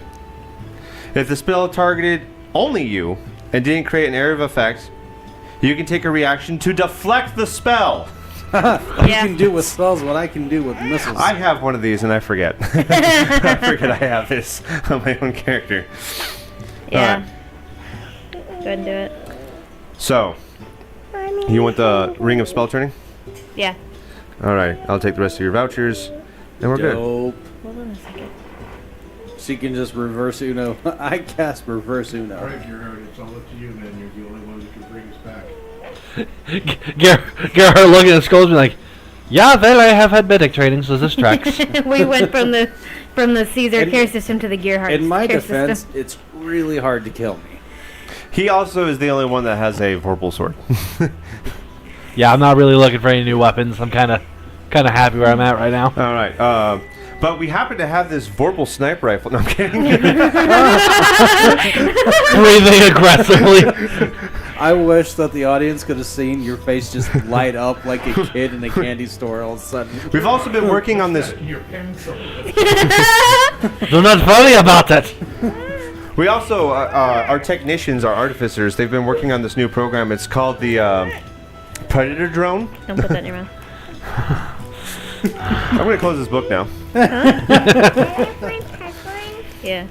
If the spell targeted only you and didn't create an area of effect, you can take a reaction to deflect the spell. You Yeah. can do with spells what I can do with missiles. I have one of these and I forget. I forget I have this on my own character. Yeah. Go ahead and do it. So, Mommy, you want the ring of spell turning? Yeah. All right, I'll take the rest of your vouchers, and we're good. Dope. Hold on a second. She can just reverse Uno. I cast reverse Uno. All right, Gerhard, it's all up to you, man. You're the only one that can bring us back. Gerhard looking at Skulls and be like, yeah, well, I have had medic training, so this tracks. We went from the Caesar In- care system to the Gearhart In my care defense, system. it's really hard to kill me. He also is the only one that has a vorpal sword. Yeah, I'm not really looking for any new weapons. I'm kind of happy where I'm at right now. All right, but we happen to have this vorpal sniper rifle. No, I'm kidding. Breathing aggressively. I wish that the audience could have seen your face just light up like a kid in a candy store all of a sudden. We've also been working on this. Your pencil. Do not worry about it. We also, our technicians, our artificers, they've been working on this new program. It's called the Predator Drone. Don't put that in your mouth. I'm going to close this book now. my tagline. Yeah.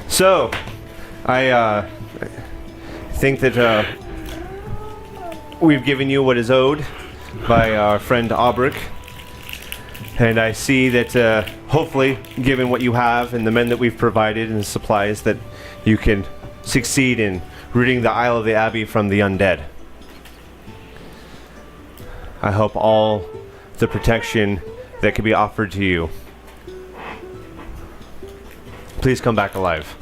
So, I think that we've given you what is owed by our friend Aubric. And I see that hopefully, given what you have and the men that we've provided and the supplies, that you can succeed in ridding the Isle of the Abbey from the undead. I hope all the protection that can be offered to you. Please come back alive.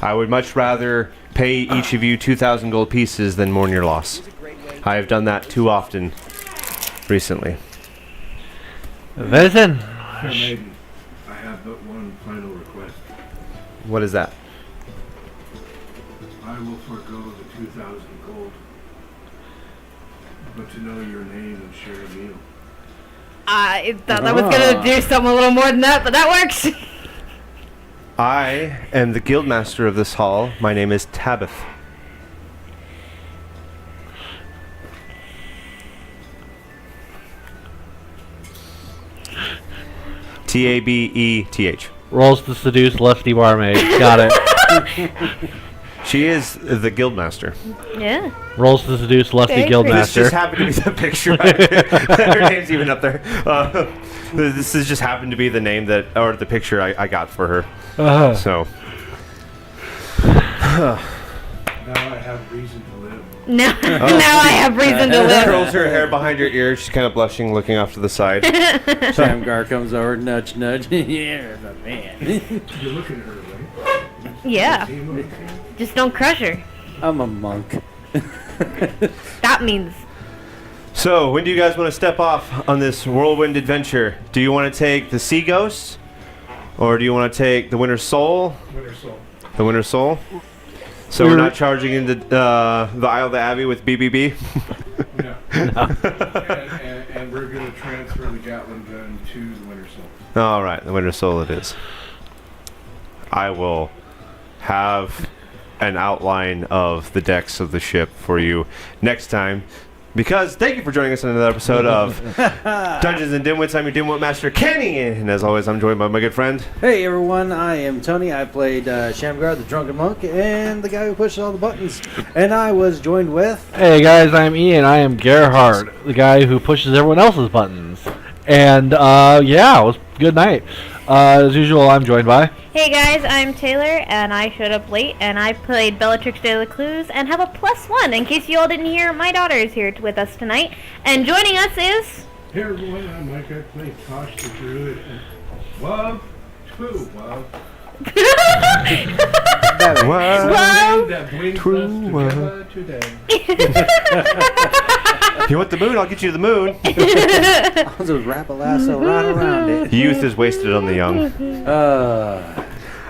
I would much rather pay each of you 2,000 gold pieces than mourn your loss. I have done that too often recently. Listen. Fair maiden, I have but one final request. What is that? I will forego the 2,000 gold, but to know your name and share a meal. I thought I was gonna do something a little more than that, but that works. I am the guildmaster of this hall. My name is Tabith. Tabeth. Rolls to seduce lusty barmaid. Got it. She is the guildmaster. Yeah. Rolls to seduce lusty Very This just guildmaster. happened to be the picture. Her name's even up there. This has just happened to be the name that, or the picture I got for her. So. Now I have reason to live. Now I have reason to live. Curls her hair behind her ear. She's kind of blushing, looking off to the side. Shamgar comes over, nudge, nudge. Yeah, the man. You're looking at her, right? Yeah. Team of the team. Just don't crush her. I'm a monk. That means. So, when do you guys want to step off on this whirlwind adventure? Do you want to take the Sea Ghost? Or do you want to take the Winter Soul? Winter Soul. The Winter Soul? So we're not charging into the Isle of the Abbey with BBB? No. and we're going to transfer the Gatling gun to the Winter Soul. Alright, the Winter Soul it is. I will have an outline of the decks of the ship for you next time. Because thank you for joining us on another episode of Dungeons and Dimwitts. I'm your Dimwit Master, Kenny, and as always, I'm joined by my good friend. Hey everyone, I am Tony. I played Shamgar, the drunken monk, and the guy who pushes all the buttons. And I was joined with... Hey guys, I'm Ian. I am Gerhard, the guy who pushes everyone else's buttons. And yeah, it was a good night. As usual, I'm joined by... Hey guys, I'm Taylor, and I showed up late, and I played Bellatrix de la Cruz, and have a +1 in case you all didn't hear. My daughter is here with us tonight, and joining us is... Hey everyone, I'm Mike. I play Tosh the Druid. And Wub, Two Wub. Wub. That brings True, us together today. If you want the moon, I'll get you the moon. I'll just wrap a lasso right around it. Youth is wasted on the young.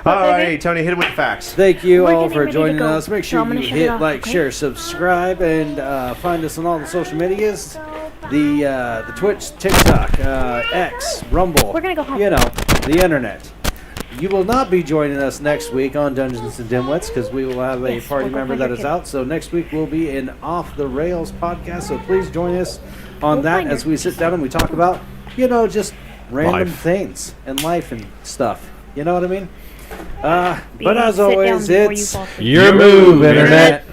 Alright, Tony, hit him with the facts. Thank you We're all getting for ready to joining go, us. Make so sure I'm gonna you shut it hit off, like, okay? share, subscribe, and find us on all the social medias. The Twitch, TikTok, X, Rumble. We're gonna go home. You know, the internet. You will not be joining us next week on Dungeons and Dimwits because we will have a Yes, party we'll go member find that our is kid. out. So next week will be an Off the Rails podcast. So please join us on We'll that find as her. we sit down and we talk about, you know, just random Life. things and life and stuff. You know what I mean? But Be- as sit down always, before you it's fall asleep. Your move, Internet.